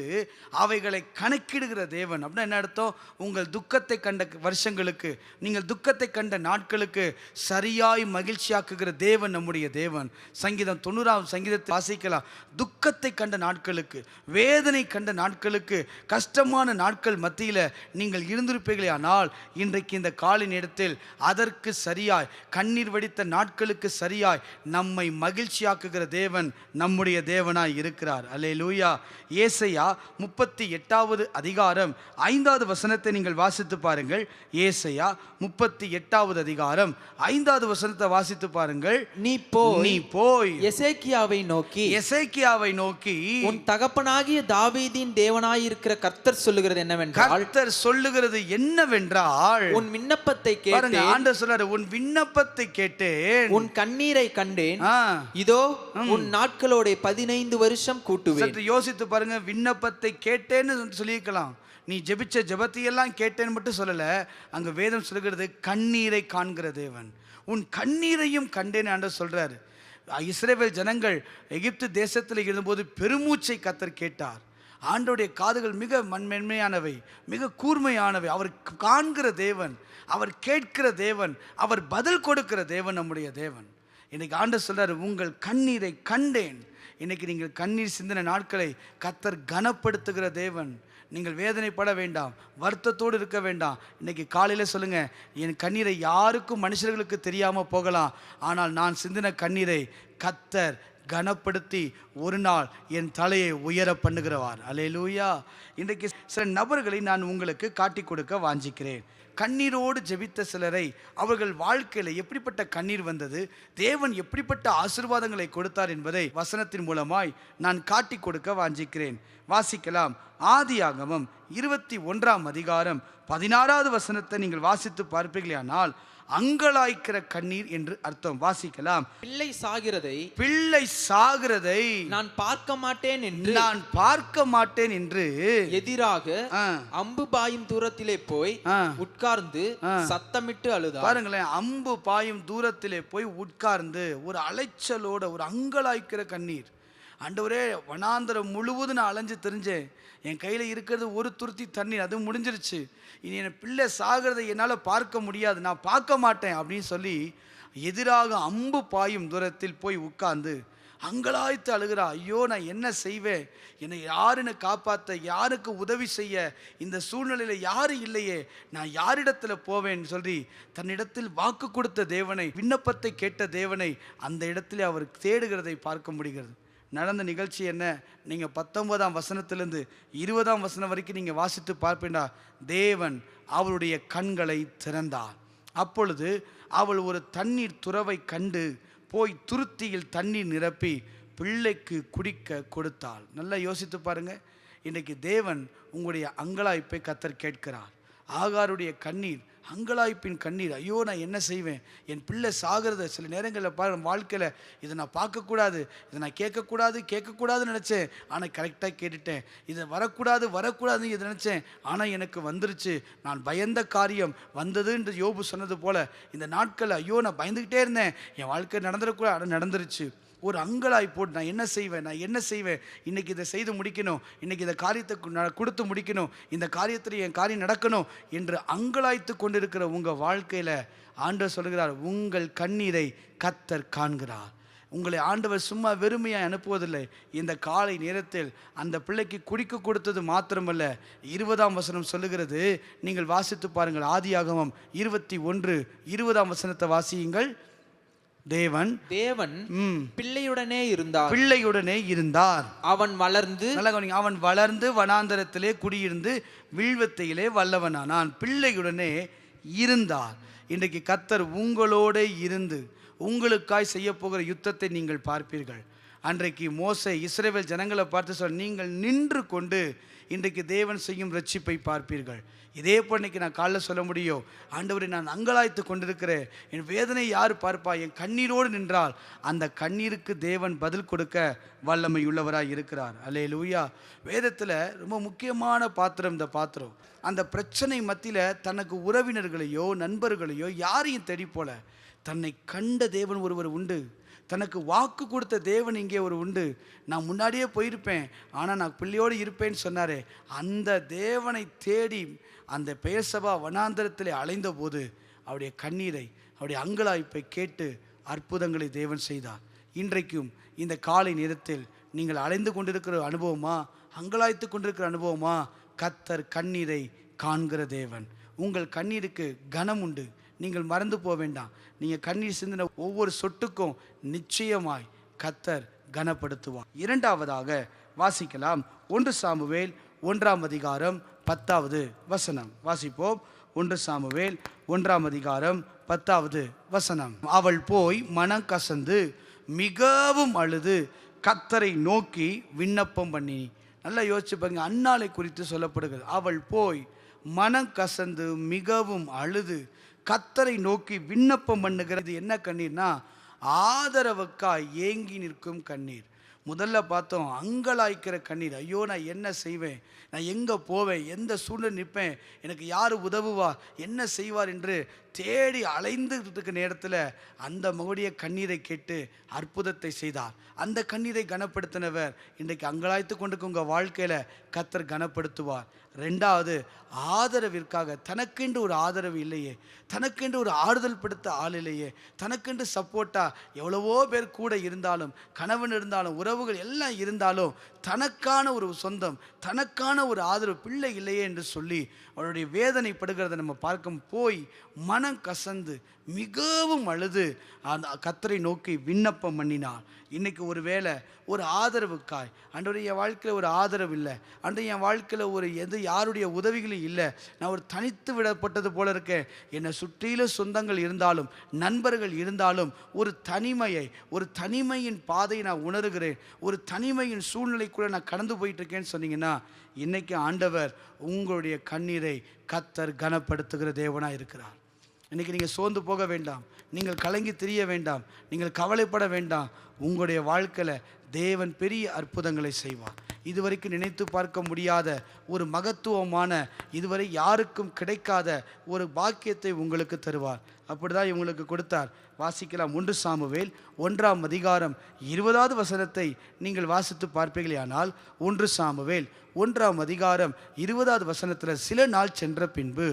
அவைகளை கணக்கிடுகிற தேவன். அப்படின்னா என்ன அர்த்தம்? உங்கள் துக்கத்தை கண்ட வருஷங்களுக்கு, நீங்கள் துக்கத்தை கண்ட நாட்களுக்கு சரியாய் மகிழ்ச்சியாக்குகிற தேவன் நம்முடைய தேவன். சங்கீதம் 90வது சங்கீதத்தை வாசிக்கலாம். துக்கத்தை கண்ட நாட்களுக்கு, வேதனை கண்ட நாட்களுக்கு, கஷ்டமான நாட்கள் மத்தியில் நீங்கள் இருந்திருப்பீர்களே. ஆனால் இன்றைக்கு இந்த காலை நேரத்தில் அதற்கு சரியாய், கண்ணீர் வடித்த நாட்களுக்கு சரியாய் நம்மை மகிழ்ச்சியாக்குகிற தேவன் நம்முடைய தேவனாய் இருக்கிறார். அல்லேலூயா. ஏசாயா 38வது அதிகாரம் 5வது வசனத்தை நீங்கள் வாசித்து பாருங்கள். ஏசாயா 38வது அதிகாரம் 5வது வசனத்தை வாசித்து பாருங்கள். நீ போய் எசேக்கியாவை நோக்கி உன் தகப்பனாகிய தாவீதின் தேவனாயிருக்கிற கர்த்தர் சொல்லுகிறது என்னவென்றால் உன் விண்ணப்பத்தை கேட்டேன். ஆண்டவர் சொல்றாரு, உன் விண்ணப்பத்தை கேட்டேன், உன் கண்ணீரை கண்டேன், இதோ உன் நாட்களோட 15 வருஷம் கூட்டுவேன். சற்று யோசித்து பாருங்க. விண்ணப்பத்தை கேட்டேன்னு சொல்லியிருக்கலாம், நீ ஜெபிச்ச ஜெபத்தையெல்லாம் கேட்டேன்னு மட்டும் சொல்லல. அங்க வேதம் சொல்லுகிறது கண்ணீரை காண்கிற தேவன். உன் கண்ணீரையும் கண்டேன்னு ஆண்டவர் சொல்றாரு. இஸ்ரவேல் ஜனங்கள் எகிப்து தேசத்தில் இருந்தபோது பெருமூச்சை கர்த்தர் கேட்டார். ஆண்டவருடைய காதுகள் மிக மென்மையானவை, மிக கூர்மையானவை. அவர் காண்கிற தேவன், அவர் கேட்கிற தேவன், அவர் பதில் கொடுக்கிற தேவன் நம்முடைய தேவன். இன்னைக்கு ஆண்டவர் சொல்றாரு, உங்கள் கண்ணீரை கண்டேன். இன்னைக்கு நீங்கள் கண்ணீர் சிந்தின நாட்களை கர்த்தர் கனப்படுத்துகிற தேவன். நீங்கள் வேதனைப்பட வேண்டாம், வருத்தத்தோடு இருக்க வேண்டாம். இன்னைக்கு காலையில் சொல்லுங்க, என் கண்ணீரை யாருக்கும், மனுஷர்களுக்கு தெரியாமல் போகலாம், ஆனால் நான் சிந்தின கண்ணீரை கர்த்தர் கனப்படுத்தி ஒரு நாள் என் தலையை உயர பண்ணுகிறவார். அல்லேலூயா. இன்றைக்கு சில நபர்களை நான் உங்களுக்கு காட்டி கொடுக்க வாஞ்சிக்கிறேன். கண்ணீரோடு ஜெபித்த சிலரை, அவர்கள் வாழ்க்கையில் எப்படிப்பட்ட கண்ணீர் வந்தது, தேவன் எப்படிப்பட்ட ஆசீர்வாதங்களை கொடுத்தார் என்பதை வசனத்தின் மூலமாய் நான் காட்டி கொடுக்க வாஞ்சிக்கிறேன். வாசிக்கலாம். ஆதியாகமம் 21ஆம் அதிகாரம் 16வது வசனத்தை நீங்கள் வாசித்து பார்ப்பீர்களானால், அங்கலாய்க்கிற கண்ணீர் என்று அர்த்தம். வாசிக்கலாம். பிள்ளை சாகிறதை நான் பார்க்க மாட்டேன் என்று எதிராக அம்பு பாயும் தூரத்திலே போய் உட்கார்ந்து சத்தமிட்டு அழுதார். பாருங்களேன், அம்பு பாயும் தூரத்திலே போய் உட்கார்ந்து ஒரு அலைச்சலோட ஒரு அங்கலாய்க்கிற கண்ணீர். ஆண்டவரே, வனாந்தரம் முழுவதும் நான் அலைஞ்சு தெரிஞ்சேன், என் கையில் இருக்கிறது ஒரு துருத்தி தண்ணீர், அது முடிஞ்சிருச்சு, இனி என் பிள்ளை சாகிறதை என்னால் பார்க்க முடியாது, நான் பார்க்க மாட்டேன் அப்படின்னு சொல்லி எதிராக அம்பு பாயும் தூரத்தில் போய் உட்கார்ந்து அங்கலாய்த்து அழுகிறா. ஐயோ, நான் என்ன செய்வேன், என்னை யாருன்னு காப்பாற்ற, யாருக்கு உதவி செய்ய, இந்த சூழ்நிலையில் யாரும் இல்லையே, நான் யாரிடத்தில் போவேன்னு சொல்லி தன்னிடத்தில் வாக்கு கொடுத்த தேவனை, விண்ணப்பத்தை கேட்ட தேவனை அந்த இடத்துல அவர் தேடுகிறதை பார்க்க முடிகிறது. நடந்த நிகழ்ச்சி என்ன, நீங்கள் 19ஆம் வசனத்திலிருந்து 20ஆம் வசனம் வரைக்கும் நீங்கள் வாசித்து பார்ப்பீண்டா, தேவன் அவளுடைய கண்களை திறந்தார். அப்பொழுது அவள் ஒரு தண்ணீர் துறவை கண்டு போய் துருத்தியில் தண்ணீர் நிரப்பி பிள்ளைக்கு குடிக்க கொடுத்தாள். நல்லா யோசித்து பாருங்க. இன்றைக்கு தேவன் உங்களுடைய அங்கலாய்ப்பை கர்த்தர் கேட்கிறார். ஆகாருடைய கண்ணீர், அங்கலாய்ப்பின் கண்ணீர். ஐயோ, நான் என்ன செய்வேன், என் பிள்ளை சாகிறத சில நேரங்களில் வாழ்க்கையில் இதை நான் பார்க்கக்கூடாது, இதை நான் கேட்கக்கூடாதுன்னு நினச்சேன், ஆனால் கரெக்டாக கேட்டுட்டேன். இதை வரக்கூடாதுன்னு இதை நினச்சேன், ஆனால் எனக்கு வந்துருச்சு. நான் பயந்த காரியம் வந்தது என்று யோபு சொன்னது போல் இந்த நாட்களில் ஐயோ, நான் பயந்துக்கிட்டே இருந்தேன், என் வாழ்க்கை நடந்துடக்கூடாது, ஆனால் நடந்துருச்சு. ஒரு அங்கலாய் போட்டு நான் என்ன செய்வேன், இன்றைக்கி இதை செய்து முடிக்கணும், இன்றைக்கி இந்த காரியத்தை கொடுத்து முடிக்கணும், இந்த காரியத்தில் என் காரியம் நடக்கணும் என்று அங்கலாய்த்து கொண்டிருக்கிற உங்கள் வாழ்க்கையில் ஆண்டவர் சொல்கிறார், உங்கள் கண்ணீரை கர்த்தர் காண்கிறார். உங்களை ஆண்டவர் சும்மா வெறுமையாக அனுப்புவதில்லை. இந்த காலை நேரத்தில் அந்த பிள்ளைக்கு குடிக்க கொடுத்தது மாத்திரமல்ல, 20ஆம் வசனம் சொல்லுகிறது, நீங்கள் வாசித்து பாருங்கள். ஆதியாகமம் 21:20ஆம் வசனத்தை வாசியுங்கள். தேவன் பிள்ளையுடனே இருந்தார். அவன் வளர்ந்து வனாந்தரத்திலே குடியிருந்து வில்வத்தையிலே வல்லவனானான். பிள்ளையுடனே இருந்தார். இன்றைக்கு கர்த்தர் உங்களோட இருந்து உங்களுக்காய் செய்ய போகிற யுத்தத்தை நீங்கள் பார்ப்பீர்கள். அன்றைக்கு மோசே இஸ்ரவேல் ஜனங்களை பார்த்து சொல், நீங்கள் நின்று கொண்டு இன்றைக்கு தேவன் செய்யும் ரட்சிப்பை பார்ப்பீர்கள். இதே போல் இன்னைக்கு நான் காலைல சொல்ல முடியும், ஆண்டவரை, நான் அங்கலாய்த்து கொண்டிருக்கிறேன், என் வேதனை யார் பார்ப்பா, என் கண்ணீரோடு நின்றால் அந்த கண்ணீருக்கு தேவன் பதில் கொடுக்க வல்லமை உள்ளவராய் இருக்கிறார். அல்லேலூயா. வேதத்தில் ரொம்ப முக்கியமான பாத்திரம் இந்த பாத்திரம். அந்த பிரச்சனை மத்தியில் தனக்கு உறவினர்களையோ நண்பர்களையோ யாரையும் தேடி போல, தன்னை கண்ட தேவன் ஒருவர் உண்டு, தனக்கு வாக்கு கொடுத்த தேவன் இங்கே ஒரு உண்டு. நான் முன்னாடியே போயிருப்பேன், ஆனால் நான் பிள்ளையோடு இருப்பேன்னு சொன்னாரே, அந்த தேவனை தேடி அந்த பெயர்சபா வனாந்தரத்தில் அலைந்த போது அவருடைய கண்ணீரை, அவருடைய அங்கலாய்ப்பை கேட்டு அற்புதங்களை தேவன் செய்தார். இன்றைக்கும் இந்த காலை நேரத்தில் நீங்கள் அலைந்து கொண்டிருக்கிற அனுபவமா, அங்கலாய்த்து கொண்டிருக்கிற அனுபவமா, கர்த்தர் கண்ணீரை காண்கிற தேவன். உங்கள் கண்ணீருக்கு கனம் உண்டு. நீங்கள் மறந்து போக வேண்டாம். நீங்கள் கண்ணீர் சிந்தின ஒவ்வொரு சொட்டுக்கும் நிச்சயமாய் கர்த்தர் கனப்படுத்துவார். இரண்டாவதாக வாசிக்கலாம். 1 சாமுவேல் 1ஆம் அதிகாரம் 10வது வசனம் வாசிப்போம். 1 சாமுவேல் 1ஆம் அதிகாரம் 10வது வசனம். அவள் போய் மனம் கசந்து மிகவும் அழுது கர்த்தரை நோக்கி விண்ணப்பம் பண்ணி. நல்லா யோசிச்சு பாருங்க, அன்னாளை குறித்து சொல்லப்படுகிறது. அவள் போய் மனம் கசந்து மிகவும் அழுது கர்த்தரை நோக்கி விண்ணப்பம் பண்ணுகிறது. என்ன கண்ணீர்னா, ஆதரவுக்காய் ஏங்கி நிற்கும் கண்ணீர். முதல்ல பார்த்தோம், அங்கலாய்க்கிற கண்ணீர். ஐயோ, நான் என்ன செய்வேன், நான் எங்கே போவேன், எந்த சூழ்நிலை நிற்பேன், எனக்கு யார் உதவுவார், என்ன செய்வார் என்று தேடி அலைந்து இருக்க நேரத்தில் அந்த மகளுடைய கண்ணீரை கேட்டு அற்புதத்தை செய்தார். அந்த கண்ணீரை கனப்படுத்தினவர் இன்றைக்கு அங்கலாய்த்து கொண்டு உங்கள் வாழ்க்கையில் கர்த்தர் கனப்படுத்துவார். ரெண்டாவது, ஆதரவிற்காக. தனக்கென்று ஒரு ஆதரவு இல்லையே, தனக்கென்று ஒரு ஆறுதல் படுத்த ஆள் இல்லையே, தனக்கென்று சப்போர்ட்டாக எவ்வளவோ பேர் கூட இருந்தாலும், கணவன் இருந்தாலும், உறவுகள் எல்லாம் இருந்தாலும், தனக்கான ஒரு சொந்தம், தனக்கான ஒரு ஆதரவு பிள்ளை இல்லையே என்று சொல்லி அவருடைய வேதனைப்படுகிறத நம்ம பார்க்க போய் மனம் கசந்து மிகவும் அழுது அந்த கர்த்தரை நோக்கி விண்ணப்பம் பண்ணினார். இன்னைக்கு ஒரு வேளை ஒரு ஆதரவுக்காய், அன்றைய என் வாழ்க்கையில் ஒரு ஆதரவு இல்லை, அன்றைய என் வாழ்க்கையில் ஒரு யாருடைய உதவிகளும் இல்லை, நான் ஒரு தனித்து விடப்பட்டது போல இருக்கேன், என்னை சுற்றிலும் சொந்தங்கள் இருந்தாலும் நண்பர்கள் இருந்தாலும் ஒரு தனிமையை, ஒரு தனிமையின் பாதையை நான் உணர்கிறேன், ஒரு தனிமையின் சூழ்நிலைக்குள்ளே நான் கடந்து போயிட்டு இருக்கேன்னு சொன்னீங்கன்னா, இன்னைக்கு ஆண்டவர் உங்களுடைய கண்ணீரை கர்த்தர் கனப்படுத்துகிற தேவனாக இருக்கிறார். இன்றைக்கி நீங்கள் சோர்ந்து போக வேண்டாம், நீங்கள் கலங்கி திரிய வேண்டாம், நீங்கள் கவலைப்பட வேண்டாம். உங்களுடைய வாழ்க்கையில் தேவன் பெரிய அற்புதங்களை செய்வார். இதுவரைக்கும் நினைத்து பார்க்க முடியாத ஒரு மகத்துவமான, இதுவரை யாருக்கும் கிடைக்காத ஒரு பாக்கியத்தை உங்களுக்கு தருவார். அப்படிதான் இவங்களுக்கு கொடுத்தார். வாசிக்கலாம். 1 சாமுவேல் 1ஆம் அதிகாரம் 20வது வசனத்தை நீங்கள் வாசித்து பார்ப்பீர்களானால், 1 சாமுவேல் 1ஆம் அதிகாரம் 20வது வசனத்தில், சில நாள் சென்ற பின்பு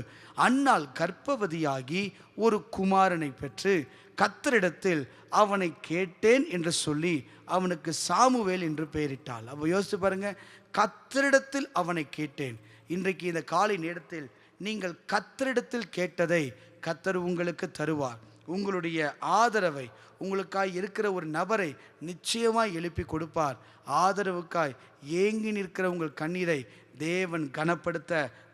அன்னாள் கர்ப்பவதியாகி ஒரு குமாரனை பெற்று கர்த்தரிடத்தில் அவனை கேட்டேன் என்று சொல்லி அவனுக்கு சாமுவேல் என்று பெயரிட்டாள். அப்போ யோசித்து பாருங்க, கர்த்தரிடத்தில் அவனை கேட்டேன். இன்றைக்கு இந்த காலை நேரத்தில் நீங்கள் கர்த்தரிடத்தில் கேட்டதை கர்த்தர் உங்களுக்கு தருவார். உங்களுடைய ஆதரவை, உங்களுக்காய் இருக்கிற ஒரு நபரை நிச்சயமாய் எழுப்பி கொடுப்பார். ஆதரவுக்காய் ஏங்கி நிற்கிற உங்கள் கண்ணீரை தேவன் கனப்படுத்த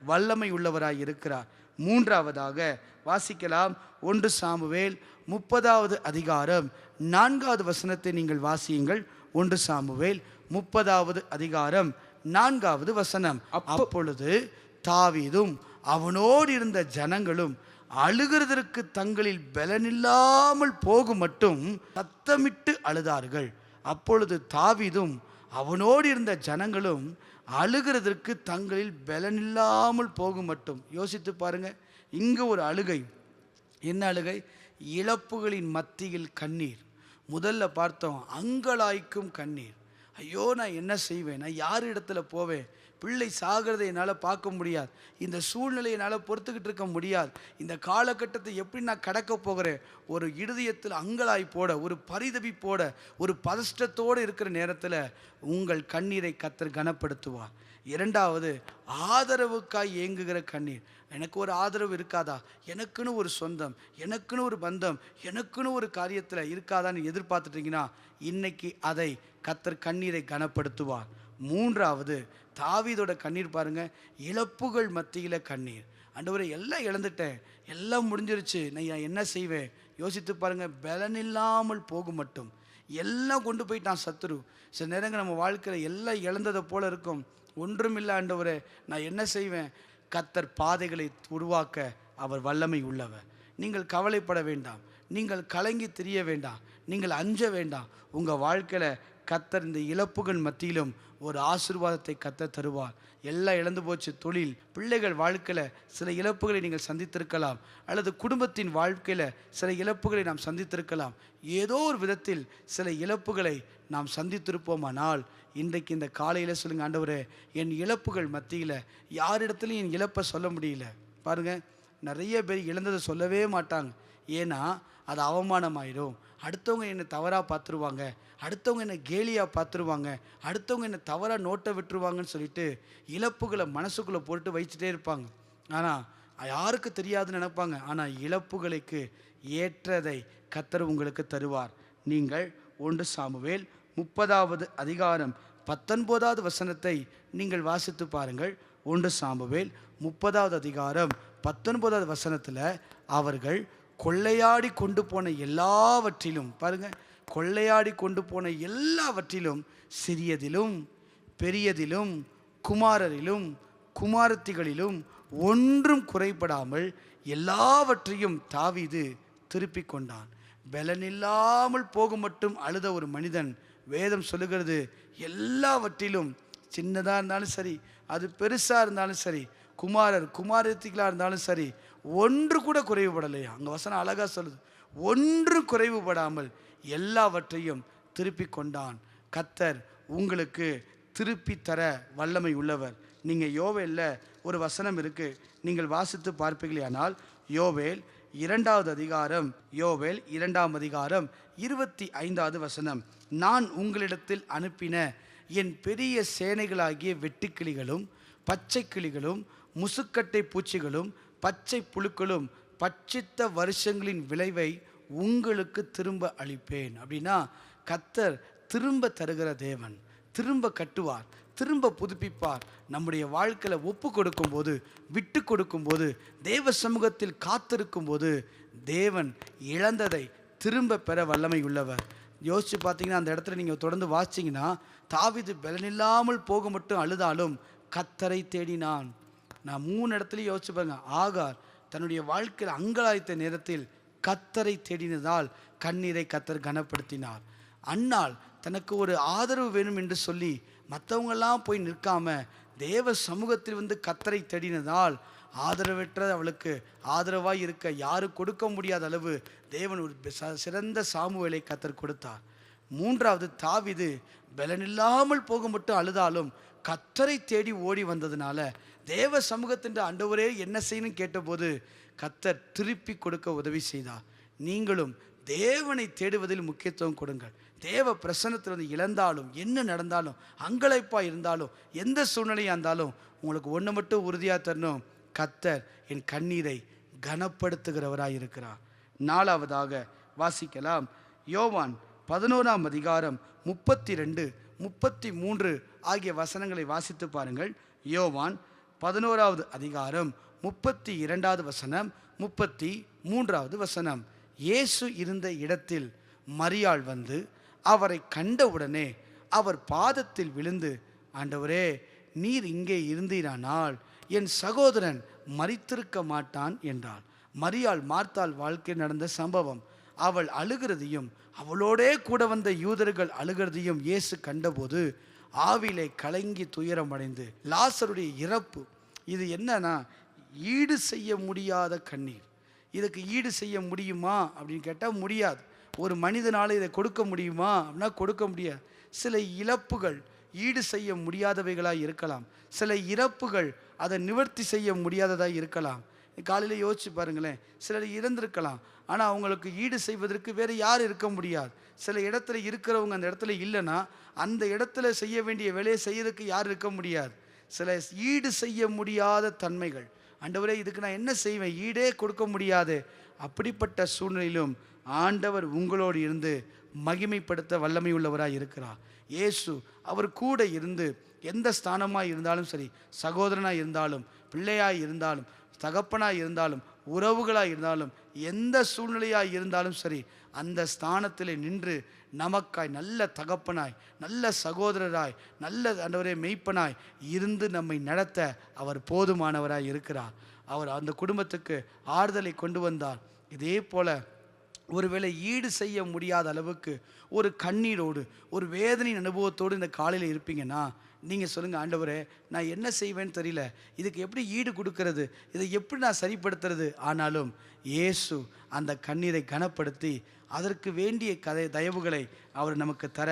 வல்லமை உள்ளவராய் இருக்கிறார். மூன்றாவதாக வாசிக்கலாம். 1 சாமுவேல் 30வது அதிகாரம் 4வது வசனத்தை நீங்கள் வாசியுங்கள். 1 சாமுவேல் 30வது அதிகாரம் 4வது வசனம். அப்பொழுது தாவீதும் அவனோடு இருந்த ஜனங்களும் அழுகிறதற்கு தங்களில் பலனில்லாமல் போகும் மட்டும் சத்தமிட்டு அழுதார்கள். அப்பொழுது தாவீதும் அவனோடு இருந்த ஜனங்களும் அழுகிறதற்கு தங்களில் பலனில்லாமல் போகும் மட்டும். யோசித்து பாருங்க, இங்கு ஒரு அழுகை. என்ன அழுகை? இழப்புகளின் மத்தியில் கண்ணீர். முதல்ல பார்த்தோம், அங்கலாய்க்கும் கண்ணீர். ஐயோ, நான் என்ன செய்வேன், நான் யார் இடத்துல போவேன், பிள்ளை சாகிறதை என்னால் பார்க்க முடியாது, இந்த சூழ்நிலையை என்னால் பொறுத்துக்கிட்டு இருக்க முடியாது, இந்த காலகட்டத்தை எப்படி நான் கடக்க போகிறேன், ஒரு இருதயத்தில் அங்கலாய்ப்போட, ஒரு பரிதவிப்போட, ஒரு பதஷ்டத்தோடு இருக்கிற நேரத்தில் உங்கள் கண்ணீரை கர்த்தர் கனப்படுத்துவார். இரண்டாவது, ஆதரவுக்காய் ஏங்குகிற கண்ணீர். எனக்கு ஒரு ஆதரவு இருக்காதா, எனக்குன்னு ஒரு சொந்தம், எனக்குன்னு ஒரு பந்தம், எனக்குன்னு ஒரு காரியத்தில் இருக்காதான்னு எதிர்பார்த்துட்டீங்கன்னா இன்னைக்கு அதை கர்த்தர் கண்ணீரை கனப்படுத்துவார். மூன்றாவது, தாவீதோட கண்ணீர் பாருங்க, இழப்புகள் மத்தியில் கண்ணீர். ஆண்டவரே, எல்லாம் இழந்துட்டேன், எல்லாம் முடிஞ்சிருச்சு, நான் என்ன செய்வேன்? யோசித்து பாருங்க, பலனில்லாமல் போகும் மட்டும். எல்லாம் கொண்டு போயிட்டான் சத்துரு. சில நேரங்கள் நம்ம வாழ்க்கையில் எல்லாம் இழந்ததை போல இருக்கும். ஒன்றுமில்லை ஆண்டவரே, நான் என்ன செய்வேன்? கர்த்தர் பாதைகளை உருவாக்க அவர் வல்லமை உள்ளவர். நீங்கள் கவலைப்பட வேண்டாம், நீங்கள் கலங்கி திரிய வேண்டாம், நீங்கள் அஞ்ச வேண்டாம். உங்கள் வாழ்க்கையில் கர்த்தர் இந்த இழப்புகள் மத்தியிலும் ஒரு ஆசீர்வாதத்தை கர்த்தர் தருவார். எல்லாம் இழந்து போச்சு, தொழில், பிள்ளைகள் வாழ்க்கையில் சில இழப்புகளை நீங்கள் சந்தித்திருக்கலாம், அல்லது குடும்பத்தின் வாழ்க்கையில் சில இழப்புகளை நாம் சந்தித்திருக்கலாம். ஏதோ ஒரு விதத்தில் சில இழப்புகளை நாம் சந்தித்திருப்போமானால் இன்றைக்கு இந்த காலையில் சொல்லுங்கள், ஆண்டவரே, என் இழப்புகள் மத்தியில் யாரிடத்துலையும் என் இழப்பை சொல்ல முடியல. பாருங்கள், நிறைய பேர் இழந்ததை சொல்லவே மாட்டாங்க. ஏன்னா அது அவமானமாயிடும், அடுத்தவங்க என்னை தவறாக பார்த்துருவாங்க, அடுத்தவங்க என்னை கேலியாக பார்த்துருவாங்க, அடுத்தவங்க என்னை தவறாக நோட்டை விட்டுருவாங்கன்னு சொல்லிட்டு இழப்புகளை மனசுக்குள்ளே போட்டு வச்சுட்டே இருப்பாங்க. ஆனால் யாருக்கு தெரியாதுன்னு நினைப்பாங்க. ஆனால் இழப்புகளுக்கு ஏற்றதை கர்த்தர் உங்களுக்கு தருவார். நீங்கள் 1 சாமுவேல் 30வது அதிகாரம் 19வது வசனத்தை நீங்கள் வாசித்து பாருங்கள். 1 சாமுவேல் 30வது அதிகாரம் 19வது வசனத்தில் அவர்கள் கொள்ளையாடி கொண்டு போன எல்லாவற்றிலும், பாருங்க, கொள்ளையாடி கொண்டு போன எல்லாவற்றிலும், சிறியதிலும் பெரியதிலும் குமாரரிலும் குமாரத்திகளிலும் ஒன்றும் குறைபடாமல் எல்லாவற்றையும் தாவீது திருப்பி கொண்டான். பலனில்லாமல் போக மட்டும் அழுத ஒரு மனிதன், வேதம் சொல்லுகிறது, எல்லாவற்றிலும், சின்னதாக இருந்தாலும் சரி, அது பெருசாக இருந்தாலும் சரி, குமாரத்திகளாக இருந்தாலும் சரி, ஒன்று கூட குறைவுபடலையா. அங்கே வசனம் அழகாக சொல்லுது, ஒன்று குறைவுபடாமல் எல்லாவற்றையும் திருப்பி கொண்டான். கர்த்தர் உங்களுக்கு திருப்பி தர வல்லமை உள்ளவர். நீங்கள் யோவேலில் ஒரு வசனம் இருக்குது, நீங்கள் வாசித்து பார்ப்பீர்களானால், யோவேல் 2வது அதிகாரம், யோவேல் 2ஆம் அதிகாரம் 25வது வசனம், நான் உங்களிடத்தில் அனுப்பின என் பெரிய சேனைகளாகிய வெட்டுக்கிளிகளும் பச்சை கிளிகளும் முசுக்கட்டை பூச்சிகளும் பச்சை புழுக்களும் பட்சித்த வருஷங்களின் விளைவை உங்களுக்கு திரும்ப அளிப்பேன். அப்படின்னா கர்த்தர் திரும்ப தருகிற தேவன், திரும்ப கட்டுவார், திரும்ப புதுப்பிப்பார். நம்முடைய வாழ்க்கையில் ஒப்பு கொடுக்கும்போது, விட்டு கொடுக்கும்போது, தேவ சமூகத்தில் காத்திருக்கும் போது தேவன் இழந்ததை திரும்ப பெற வல்லமை உள்ளவர். யோசிச்சு பார்த்தீங்கன்னா அந்த இடத்துல நீங்கள் தொடர்ந்து வாசிச்சிங்கன்னா, தாவீது பலனில்லாமல் போக மட்டும் அழுதாலும் கர்த்தரை தேடினான். நான் 3 இடத்துலையும் யோசிச்சு பாருங்க. ஆகார் தன்னுடைய வாழ்க்கையில் அங்கலாய்த்த நேரத்தில் கர்த்தரை தேடினதால் கண்ணீரை கர்த்தர் கனப்படுத்தினார். அன்னாள் தனக்கு ஒரு ஆதரவு வேணும் என்று சொல்லி மற்றவங்கெல்லாம் போய் நிற்காம தேவ சமூகத்தில் வந்து கர்த்தரை தேடினதால் ஆதரவற்ற அவளுக்கு ஆதரவாய் இருக்க யாரும் கொடுக்க முடியாத அளவு தேவன் ஒரு சிறந்த சாமுவேலை கர்த்தர் கொடுத்தார். 3வது தாவீது பலனில்லாமல் போக மட்டும் அழுதாலும் கர்த்தரை தேடி ஓடி வந்ததுனால தேவ சமூகத்தின் ஆண்டவரே என்ன செய்யணும் கேட்டபோது கர்த்தர் திருப்பி கொடுக்க உதவி செய்தார். நீங்களும் தேவனை தேடுவதில் முக்கியத்துவம் கொடுங்கள். தேவ பிரசன்னத்தில் வந்து இழந்தாலும், என்ன நடந்தாலும், அங்கலைப்பாக இருந்தாலும், எந்த சூழ்நிலையாக இருந்தாலும் உங்களுக்கு ஒன்று மட்டும் உறுதியாக தரணும், கர்த்தர் என் கண்ணீரை கனப்படுத்துகிறவராக இருக்கிறார். 4வதாக வாசிக்கலாம். யோவான் 11ஆம் அதிகாரம் 32, 33 ஆகிய வசனங்களை வாசித்து பாருங்கள். யோவான் 11வது அதிகாரம் 32வது வசனம், 33வது வசனம். இயேசு இருந்த இடத்தில் மரியாள் வந்து அவரை கண்டவுடனே அவர் பாதத்தில் விழுந்து, ஆண்டவரே, நீர் இங்கே இருந்தீரானால் என் சகோதரன் மரித்திருக்க மாட்டான் என்றாள். மரியாள் மார்த்தாள் வாழ்க்கையில் நடந்த சம்பவம். அவள் அழுகிறதையும் அவளோடே கூட வந்த யூதர்கள் அழுகிறதையும் இயேசு கண்டபோது ஆவிலே கலங்கி துயரம் அடைந்து, லாசருடைய இறப்பு இது என்னன்னா ஈடு செய்ய முடியாத கண்ணீர். இதுக்கு ஈடு செய்ய முடியுமா அப்படின்னு கேட்டால் முடியாது. ஒரு மனிதனால் இதை கொடுக்க முடியுமா அப்படின்னா கொடுக்க முடியாது. சில இழப்புகள் ஈடு செய்ய முடியாதவைகளாக இருக்கலாம், சில இறப்புகள் அதை நிவர்த்தி செய்ய முடியாததாக இருக்கலாம். காலையில் யோசிச்சு பாருங்களேன், சிலர் இறந்திருக்கலாம், ஆனால் அவங்களுக்கு ஈடு செய்வதற்கு வேறு யார் இருக்க முடியாது. சில இடத்துல இருக்கிறவங்க அந்த இடத்துல இல்லைன்னா அந்த இடத்துல செய்ய வேண்டிய வேலையை செய்யறதுக்கு யார் இருக்க முடியாது. சில ஈடு செய்ய முடியாத தன்மைகள், ஆண்டவரே இதுக்கு நான் என்ன செய்வேன், ஈடே கொடுக்க முடியாது. அப்படிப்பட்ட சூழ்நிலையிலும் ஆண்டவர் உங்களோடு இருந்து மகிமைப்படுத்த வல்லமை உள்ளவராக இருக்கிறார். இயேசு அவர் கூட இருந்து எந்த ஸ்தானமாக இருந்தாலும் சரி, சகோதரனாக இருந்தாலும், பிள்ளையாக இருந்தாலும், தகப்பனாக இருந்தாலும், உறவுகளாக இருந்தாலும், எந்த சூழ்நிலையாக இருந்தாலும் சரி, அந்த ஸ்தானத்தில் நின்று நமக்காய் நல்ல தகப்பனாய், நல்ல சகோதரராய், நல்ல ஆண்டவரே மெய்ப்பனாய் இருந்து நம்மை நடத்த அவர் போதுமானவராய் இருக்கிறார். அவர் அந்த குடும்பத்துக்கு ஆறுதலை கொண்டு வந்தார். இதே போல ஒருவேளை ஈடு செய்ய முடியாத அளவுக்கு ஒரு கண்ணீரோடு, ஒரு வேதனையின் அனுபவத்தோடு இந்த காலையில் இருப்பீங்கன்னா நீங்கள் சொல்லுங்கள், ஆண்டவரே நான் என்ன செய்வேன்னு தெரியல, இதுக்கு எப்படி ஈடு கொடுக்கறது, இதை எப்படி நான் சரிப்படுத்துறது. ஆனாலும் இயேசு அந்த கண்ணீரை கனப்படுத்தி அதற்கு வேண்டிய தயவுகளை அவர் நமக்கு தர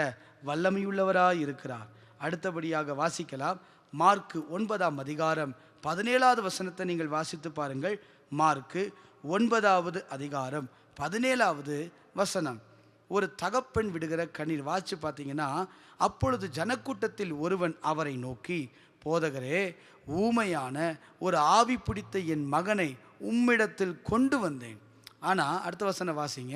வல்லமையுள்ளவராய் இருக்கிறார். அடுத்தபடியாக வாசிக்கலாம். மார்க்கு 9ஆம் அதிகாரம் 17வது வசனத்தை நீங்கள் வாசித்து பாருங்கள். மார்க்கு 9வது அதிகாரம் 17வது வசனம். ஒரு தகப்பன் விடுகிற கண்ணீர். வாச்சு பார்த்தீங்கன்னா, அப்பொழுது ஜனக்கூட்டத்தில் ஒருவன் அவரை நோக்கி, போதகரே, ஊமையான ஒரு ஆவி பிடித்த என் மகனை உம்மிடத்தில் கொண்டு வந்தேன். ஆனால் அடுத்த வசனம் வாசிங்க.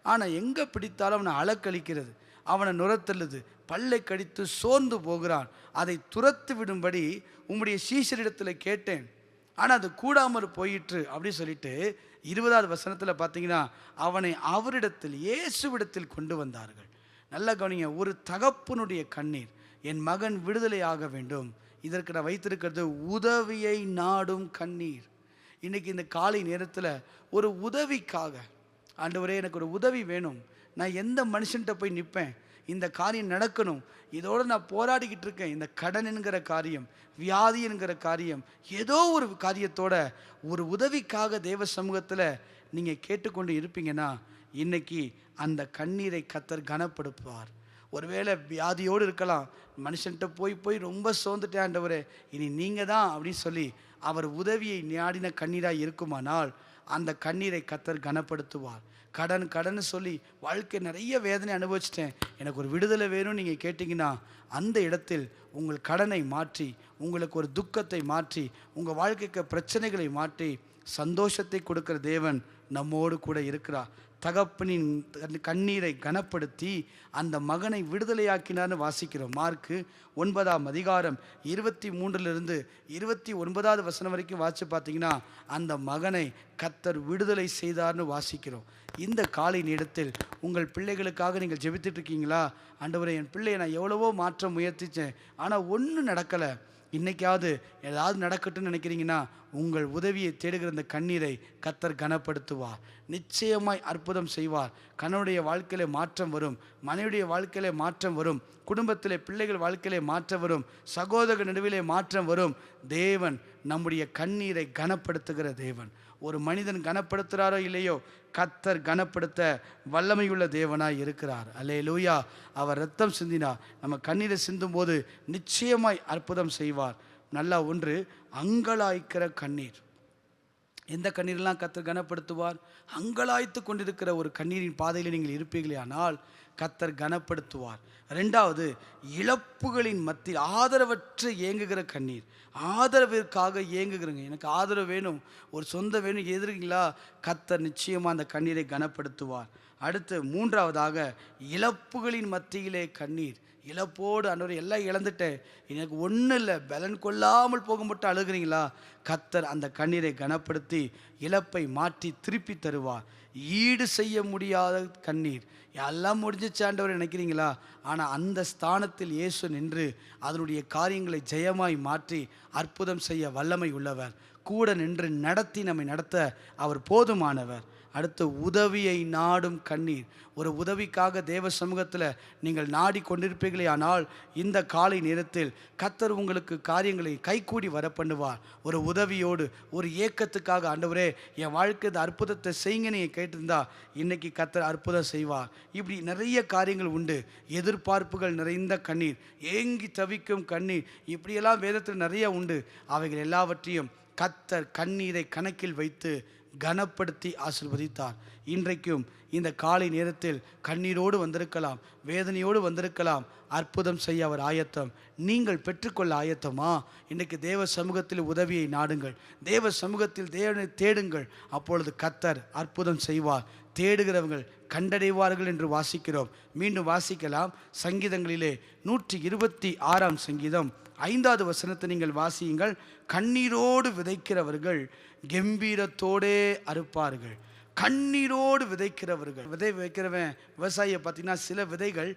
ஆனால் எங்கே பிடித்தாலும் அவனை அலக்களிக்கிறது, அவனை நுரத்தள்ளுது, பல்லை கடித்து சோர்ந்து போகிறான். அதை துரத்து விடும்படி உம்முடைய சீஷரிடத்தில் கேட்டேன், ஆனால் அது கூடாமற் போயிற்று அப்படி சொல்லிட்டு 20வது வசனத்தில் பார்த்தீங்கன்னா, அவனை அவரிடத்தில் இயேசுவிடத்தில் கொண்டு வந்தார்கள். நல்ல கவனிங்க, ஒரு தகப்பனுடைய கண்ணீர், என் மகன் விடுதலை ஆக வேண்டும். இதற்கு நான் வைத்திருக்கிறது உதவியை நாடும் கண்ணீர். இன்னைக்கு இந்த காலை நேரத்தில் ஒரு உதவிக்காக, ஆண்டவரே எனக்கு ஒரு உதவி வேணும், நான் எந்த மனுஷன்கிட்ட போய் நிற்பேன், இந்த காரியம் நடக்கணும், இதோடு நான் போராடிக்கிட்டு இருக்கேன், இந்த கடன் என்கிற காரியம், வியாதி என்கிற காரியம், ஏதோ ஒரு காரியத்தோட ஒரு உதவிக்காக தேவ சமூகத்தில் நீங்கள் கேட்டுக்கொண்டு இருப்பீங்கன்னா, இன்னைக்கு அந்த கண்ணீரை கர்த்தர் கனப்படுத்துவார். ஒருவேளை வியாதியோடு இருக்கலாம், மனுஷன்கிட்ட போய் ரொம்ப சோர்ந்துட்டேன் ஆண்டவரே, இனி நீங்கள் தான் அப்படின்னு சொல்லி அவர் உதவியை நாடின கண்ணீராக இருக்குமானால் அந்த கண்ணீரை கர்த்தர் கனப்படுத்துவார். கடன் சொல்லி வாழ்க்கை நிறைய வேதனை அனுபவிச்சிட்டேன், எனக்கு ஒரு விடுதலை வேணும்னு நீங்கள் கேட்டிங்கன்னா, அந்த இடத்தில் உங்கள் கடனை மாற்றி, உங்களுக்கு ஒரு துக்கத்தை மாற்றி, உங்கள் வாழ்க்கைக்கு பிரச்சனைகளை மாற்றி சந்தோஷத்தை கொடுக்கிற தேவன் நம்மோடு கூட இருக்கிறார். தகப்பனின் கண்ணீரை கனப்படுத்தி அந்த மகனை விடுதலையாக்கினார்னு வாசிக்கிறோம். மார்க்கு 9ஆம் அதிகாரம் 23லிருந்து 29வது வசனம் வரைக்கும் வாசித்து பார்த்தீங்கன்னா, அந்த மகனை கர்த்தர் விடுதலை செய்தார்னு வாசிக்கிறோம். இந்த காலை நேரத்தில் உங்கள் பிள்ளைகளுக்காக நீங்கள் ஜெபித்துட்டு இருக்கீங்களா? ஆண்டவரே, என் பிள்ளையை நான் எவ்வளவோ மாற்ற முயற்சித்தேன், ஆனால் ஒன்றும் நடக்கலை, இன்னைக்காவது ஏதாவது நடக்கட்டும்னு நினைக்கிறீங்கன்னா, உங்கள் உதவியை தேடுகிற இந்த கண்ணீரை கர்த்தர் கனப்படுத்துவார். நிச்சயமாய் அற்புதம் செய்வார். கணவனுடைய வாழ்க்கையிலே மாற்றம் வரும், மனைவியுடைய வாழ்க்கையிலே மாற்றம் வரும், குடும்பத்திலே பிள்ளைகள் வாழ்க்கையிலே மாற்றம் வரும், சகோதரர் நடுவிலே மாற்றம் வரும். தேவன் நம்முடைய கண்ணீரை கனப்படுத்துகிற தேவன். ஒரு மனிதன் கனப்படுத்துகிறாரோ இல்லையோ, கர்த்தர் கனப்படுத்த வல்லமையுள்ள தேவனாய் இருக்கிறார். அல்லேலூயா. அவர் ரத்தம் சிந்தினார், நம்ம கண்ணீரை சிந்தும் போது நிச்சயமாய் அற்புதம் செய்வார். நல்லா ஒன்று, அங்கலாய்க்கிற கண்ணீர். எந்த கண்ணீரெல்லாம் கர்த்தர் கனப்படுத்துவார்? அங்கலாய்த்து கொண்டிருக்கிற ஒரு கண்ணீரின் பாதையில் நீங்கள் இருப்பீர்களே ஆனால் கர்த்தர் கனப்படுத்துவார். 2வது, இழப்புகளின் மத்தியில் ஆதரவற்று ஏங்குகிற கண்ணீர். ஆதரவிற்காக ஏங்குகிறங்க, எனக்கு ஆதரவு வேணும், ஒரு சொந்த வேணும் எதிர்க்கிறீங்களா, கர்த்தர் நிச்சயமாக அந்த கண்ணீரை கனப்படுத்துவார். அடுத்து 3வதாக, இழப்புகளின் மத்தியிலே கண்ணீர். இழப்போடு ஆண்டவரே எல்லாம் இழந்துட்டேன், எனக்கு ஒன்றும் இல்லை, பலன் கொள்ளாமல் போக மட்டும் அழுகிறீங்களா, கர்த்தர் அந்த கண்ணீரை கனப்படுத்தி இழப்பை மாற்றி திருப்பி தருவார். ஈடு செய்ய முடியாத கண்ணீர். எல்லாம் முடிஞ்சிச்சு ஆண்டவர் நினைக்கிறீங்களா, ஆனால் அந்த ஸ்தானத்தில் இயேசு நின்று அதனுடைய காரியங்களை ஜெயமாய் மாற்றி அற்புதம் செய்ய வல்லமை உள்ளவர். கூட நின்று நடத்தி நம்மை நடத்த அவர் போதுமானவர். அடுத்து, உதவியை நாடும் கண்ணீர். ஒரு உதவிக்காக தேவ சமூகத்தில் நீங்கள் நாடி கொண்டிருப்பீர்களே ஆனால் இந்த காலை நேரத்தில் கர்த்தர் உங்களுக்கு காரியங்களை கைகூடி வர பண்ணுவார். ஒரு உதவியோடு, ஒரு ஏக்கத்துக்காக, ஆண்டவரே என் வாழ்க்கை அற்புதத்தை செய்யுங்க நீங்கள் கேட்டிருந்தா இன்னைக்கு கர்த்தர் அற்புதம் செய்வார். இப்படி நிறைய காரியங்கள் உண்டு. எதிர்பார்ப்புகள் நிறைந்த கண்ணீர், ஏங்கி தவிக்கும் கண்ணீர், இப்படியெல்லாம் வேதத்தில் நிறைய உண்டு. அவைகள் எல்லாவற்றையும் கர்த்தர் கண்ணீரை கணக்கில் வைத்து கனப்படுத்தி ஆசீர்வதித்தார். இன்றைக்கும் இந்த காலை நேரத்தில் கண்ணீரோடு வந்திருக்கலாம், வேதனையோடு வந்திருக்கலாம், அற்புதம் செய்ய அவர் ஆயத்தம். நீங்கள் பெற்றுக்கொள்ள ஆயத்தமா? இன்றைக்கு தேவ சமூகத்தில் உதவியை நாடுங்கள், தேவ சமூகத்தில் தேவனை தேடுங்கள், அப்பொழுது கர்த்தர் அற்புதம் செய்வார். தேடுகிறவர்கள் கண்டடைவார்கள் என்று வாசிக்கிறோம். மீண்டும் வாசிக்கலாம். சங்கீதங்களிலே 126ஆம் சங்கீதம் 5வது வசனத்தை நீங்கள் வாசியுங்கள். கண்ணீரோடு விதைக்கிறவர்கள் கம்பீரத்தோடே அறுப்பார்கள். கண்ணீரோடு விதைக்கிறவர்கள், விதை வைக்கிறவன் விவசாயியை பார்த்தீங்கன்னா, சில விதைகள்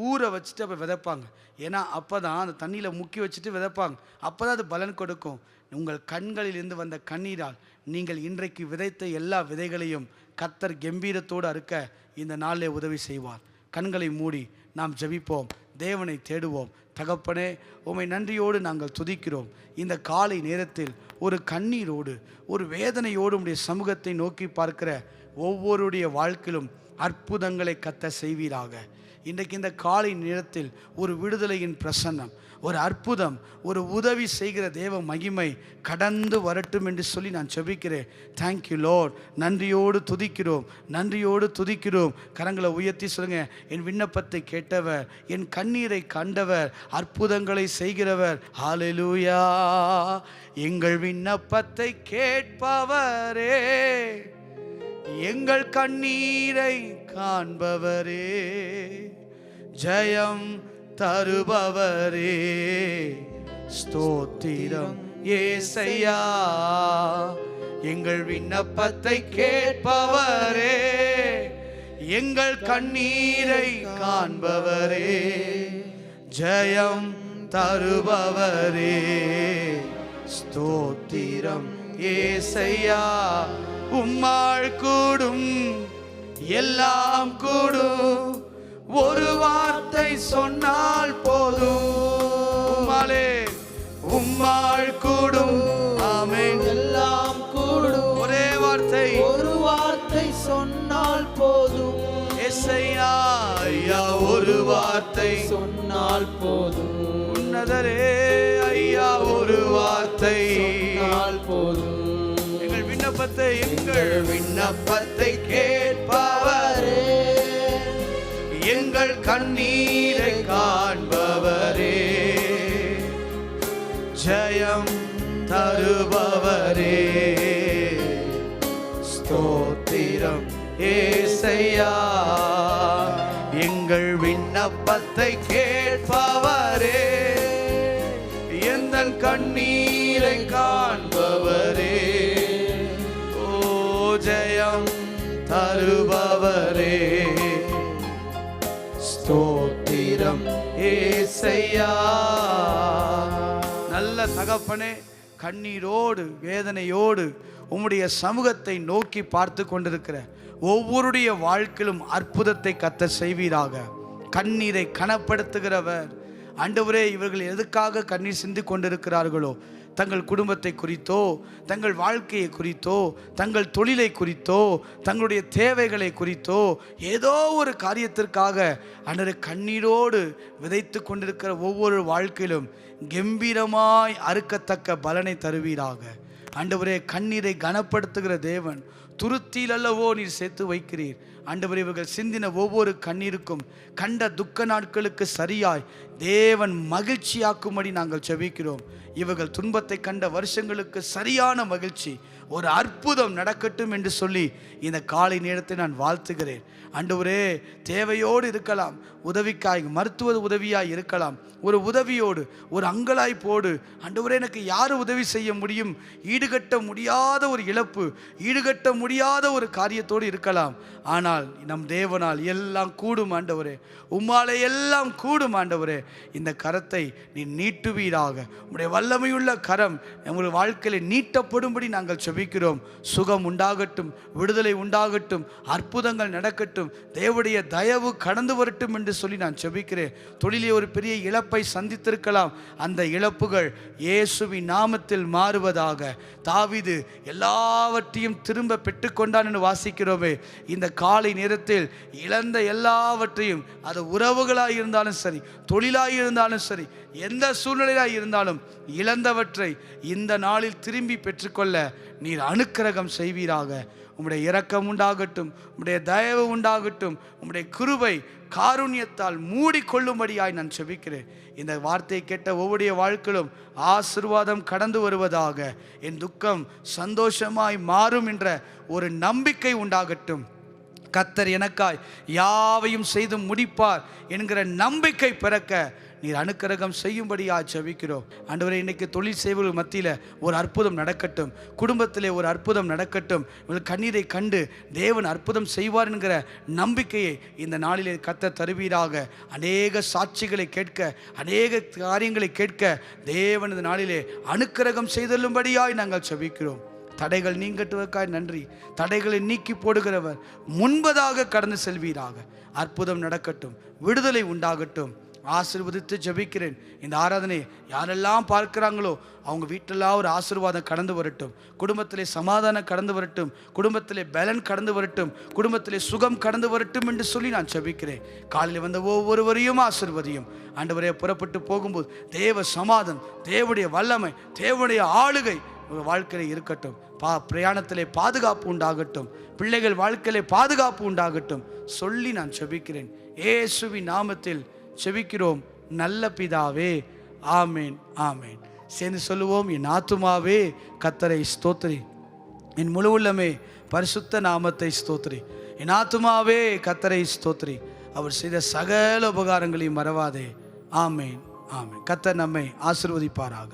ஊற வச்சுட்டு அப்போ விதைப்பாங்க. ஏன்னா அப்போ தான் அந்த தண்ணியில் முக்கி வச்சுட்டு விதைப்பாங்க, அப்போ தான் அது பலன் கொடுக்கும். உங்கள் கண்களிலிருந்து வந்த கண்ணீரால் நீங்கள் இன்றைக்கு விதைத்த எல்லா விதைகளையும் கர்த்தர் கம்பீரத்தோடு அறுக்க இந்த நாளிலே உதவி செய்வார். கண்களை மூடி நாம் ஜெபிப்போம், தேவனை தேடுவோம். தகப்பனே, உம்மை நன்றியோடு நாங்கள் துதிக்கிறோம். இந்த காலை நேரத்தில் ஒரு கண்ணீரோடு, ஒரு வேதனையோடு உம்முடைய சமூகத்தை நோக்கி பார்க்கிற ஒவ்வொருடைய வாழ்க்கையிலும் அற்புதங்களை கர்த்தர் செய்வீராக. இன்றைக்கு இந்த காலை நேரத்தில் ஒரு விடுதலையின் பிரசன்னம், ஒரு அற்புதம், ஒரு உதவி செய்கிற தேவ மகிமை கடந்து வரட்டும் என்று சொல்லி நான் ஜெபிக்கிறேன். Thank you Lord. நன்றியோடு துதிக்கிறோம், நன்றியோடு துதிக்கிறோம். கரங்களை உயர்த்தி சொல்லுங்க, என் விண்ணப்பத்தை கேட்டவர், என் கண்ணீரை கண்டவர், அற்புதங்களை செய்கிறவர். ஹல்லேலூயா. எங்கள் விண்ணப்பத்தை கேட்பவரே, எங்கள் கண்ணீரை காண்பவரே, ஜெயம் தருபவரே, ஸ்தோத்திரம் ஏசையா. எங்கள் விண்ணப்பத்தை கேட்பவரே, எங்கள் கண்ணீரை காண்பவரே, ஜெயம் தருபவரே, ஸ்தோத்திரம் ஏசையா. உம்மாள் கூடும் எல்லாம் கூடும், ஒரு வார்த்தை சொன்னால் போதும். உம்மாலே உம்மாள் கூடும், ஆமென், எல்லாம் கூடும், ஒரே வார்த்தை, ஒரு வார்த்தை சொன்னால் போதும். ஏசையா ஐயா, ஒரு வார்த்தை சொன்னால் போதும். உன்னதரே ஐயா, ஒரு வார்த்தை சொன்னால் போதும். எங்கள் விண்ணப்பத்தை கேட்பவரே, எங்கள் கண்ணீரை காண்பவரே, ஜெயம் தருபவரே, ஸ்தோத்திரம் ஏசையா. எங்கள் விண்ணப்பத்தை கேட்பவரே, எங்கள் கண்ணீரை காண்பவரே, ஓ ஜெயம் தருபவரே, ஸ்தோத்திரம் ஏசையா. நல்ல தகப்பனே, கண்ணீரோடு வேதனையோடு உம்முடைய சமூகத்தை நோக்கி பார்த்து கொண்டிருக்கிற ஒவ்வொருடைய வாழ்க்கையிலும் அற்புதத்தை கர்த்தர் செய்வீராக. கண்ணீரை கனப்படுத்துகிறவர் ஆண்டவரே. இவர்கள் எதுக்காக கண்ணீர் சிந்தி கொண்டிருக்கிறார்களோ, தங்கள் குடும்பத்தை குறித்தோ, தங்கள் வாழ்க்கையை குறித்தோ, தங்கள் தொழிலை குறித்தோ, தங்களுடைய தேவைகளை குறித்தோ, ஏதோ ஒரு காரியத்திற்காக ஆண்டவரே கண்ணீரோடு விதைத்து கொண்டிருக்கிற ஒவ்வொரு வாழ்க்கையிலும் கம்பீரமாய் அறுக்கத்தக்க பலனை தருவீராக. ஆண்டவரே, கண்ணீரை கனப்படுத்துகிற தேவன், துருத்தியில் அல்லவோ நீர் சேர்த்து வைக்கிறீர். ஆண்டவரே, இவர்கள் சிந்தின ஒவ்வொரு கண்ணீருக்கும், கண்ட துக்க நாட்களுக்கு சரியாய் தேவன் மகிழ்ச்சியாக்கும்படி நாங்கள் ஜெபிக்கிறோம். இவர்கள் துன்பத்தை கண்ட வருஷங்களுக்கு சரியான மகிழ்ச்சி, ஒரு அற்புதம் நடக்கட்டும் என்று சொல்லி இந்த காலை நேரத்தை நான் வாழ்த்துகிறேன். ஆண்டவரே, தேவையோடு இருக்கலாம், உதவிக்காய் மருத்துவ உதவியாய் இருக்கலாம், ஒரு உதவியோடு ஒரு அங்கலாய்ப்போடு ஆண்டவரே எனக்கு யார் உதவி செய்ய முடியும், ஈடுகட்ட முடியாத ஒரு இழப்பு, ஈடுகட்ட முடியாத ஒரு காரியத்தோடு இருக்கலாம். ஆனால் நம் தேவனால் எல்லாம் கூடும் ஆண்டவரே, உம்மாலே எல்லாம் கூடும் ஆண்டவரே. இந்த கரத்தை நீ நீட்டுவீராக. உம்முடைய வல்லமையுள்ள கரம் நம்முடைய வாழ்க்கையில் நீட்டப்படும்படி நாங்கள் செபிக்கிறோம். சுகம் உண்டாகட்டும், விடுதலை உண்டாகட்டும், அற்புதங்கள் நடக்கட்டும், தேவனுடைய தயவு கடந்து வரட்டும் என்று சொல்லி நான் செபிக்கிறேன். தொழிலே ஒரு பெரிய இழப்பை சந்தித்திருக்கலாம், அந்த இழப்புகள் இயேசுவின் நாமத்தில் மாறுவதாக. தாவீது எல்லாவற்றையும் திரும்ப பெற்றுக்கொண்டான் என்று வாசிக்கிறோமே. இந்த காலை நேரத்தில் இழந்த எல்லாவற்றையும், அது உறவுகளாக இருந்தாலும் சரி, தொழிலாக இருந்தாலும் சரி, எந்த சூழ்நிலையாக இருந்தாலும் இழந்தவற்றை இந்த நாளில் திரும்பி பெற்றுக்கொள்ள நீர் அனுக்கிரகம் செய்வீராக. உம்முடைய இரக்கம் உண்டாகட்டும், உம்முடைய தயவு உண்டாகட்டும், உம்முடைய கிருபை காருண்யத்தால் மூடிக்கொள்ளும்படியாய் நான் செபிக்கிறேன். இந்த வார்த்தையை கேட்ட ஒவ்வொருடைய வாழ்க்கையிலும் ஆசீர்வாதம் கடந்து வருவதாக. என் துக்கம் சந்தோஷமாய் மாறும் என்ற ஒரு நம்பிக்கை உண்டாகட்டும். கர்த்தர் எனக்காய் யாவையும் செய்து முடிப்பார் என்கிற நம்பிக்கை பிறக்க நீர் அனுக்கிரகம் செய்யும்படியா ஜெபிக்கிறோம். ஆண்டவரே, இன்னைக்கு தொழில் செய்வர்கள் மத்தியில் ஒரு அற்புதம் நடக்கட்டும், குடும்பத்திலே ஒரு அற்புதம் நடக்கட்டும். இவர்கள் கண்ணீரை கண்டு தேவன் அற்புதம் செய்வார் என்கிற நம்பிக்கையை இந்த நாளிலே கர்த்தர் தருவீராக. அநேக சாட்சிகளை கேட்க, அநேக காரியங்களை கேட்க தேவன் இந்த நாளிலே அனுக்கிரகம் செய்தல்லும்படியாய் நாங்கள் ஜெபிக்கிறோம். தடைகள் நீங்கட்டுவதற்காய் நன்றி. தடைகளை நீக்கி போடுகிறவர் முன்பதாக கடந்து செல்வீராக. அற்புதம் நடக்கட்டும், விடுதலை உண்டாகட்டும், ஆசீர்வதித்து ஜெபிக்கிறேன். இந்த ஆராதனையை யாரெல்லாம் பார்க்கிறாங்களோ அவங்க வீட்டிலெல்லாம் ஒரு ஆசீர்வாதம் கடந்து வரட்டும், குடும்பத்திலே சமாதானம் கடந்து வரட்டும், குடும்பத்திலே பலன் கடந்து வரட்டும், குடும்பத்திலே சுகம் கடந்து வரட்டும் என்று சொல்லி நான் ஜெபிக்கிறேன். காலையில் வந்த ஒவ்வொருவரையும் ஆசீர்வதியும் ஆண்டவரே. புறப்பட்டு போகும்போது தேவ சமாதானம், தேவனுடைய வல்லமை, தேவனுடைய ஆளுகை உங்கள் வாழ்க்கையில் இருக்கட்டும். பிரயாணத்திலே பாதுகாப்பு உண்டாகட்டும், பிள்ளைகள் வாழ்க்கையிலே பாதுகாப்பு உண்டாகட்டும் சொல்லி நான் ஜெபிக்கிறேன். இயேசுவின் நாமத்தில் ஜெபிக்கிறோம் நல்ல பிதாவே, ஆமேன் ஆமேன். சேர்ந்து சொல்லுவோம். என் ஆத்துமாவே கர்த்தரை ஸ்தோத்திரி, என் முழு உள்ளமே பரிசுத்த நாமத்தை ஸ்தோத்திரி. என் ஆத்துமாவே கர்த்தரை ஸ்தோத்திரி, அவர் செய்த சகல உபகாரங்களையும் மறவாதே. ஆமேன் ஆமேன். கர்த்தர் நம்மை ஆசீர்வதிப்பாராக.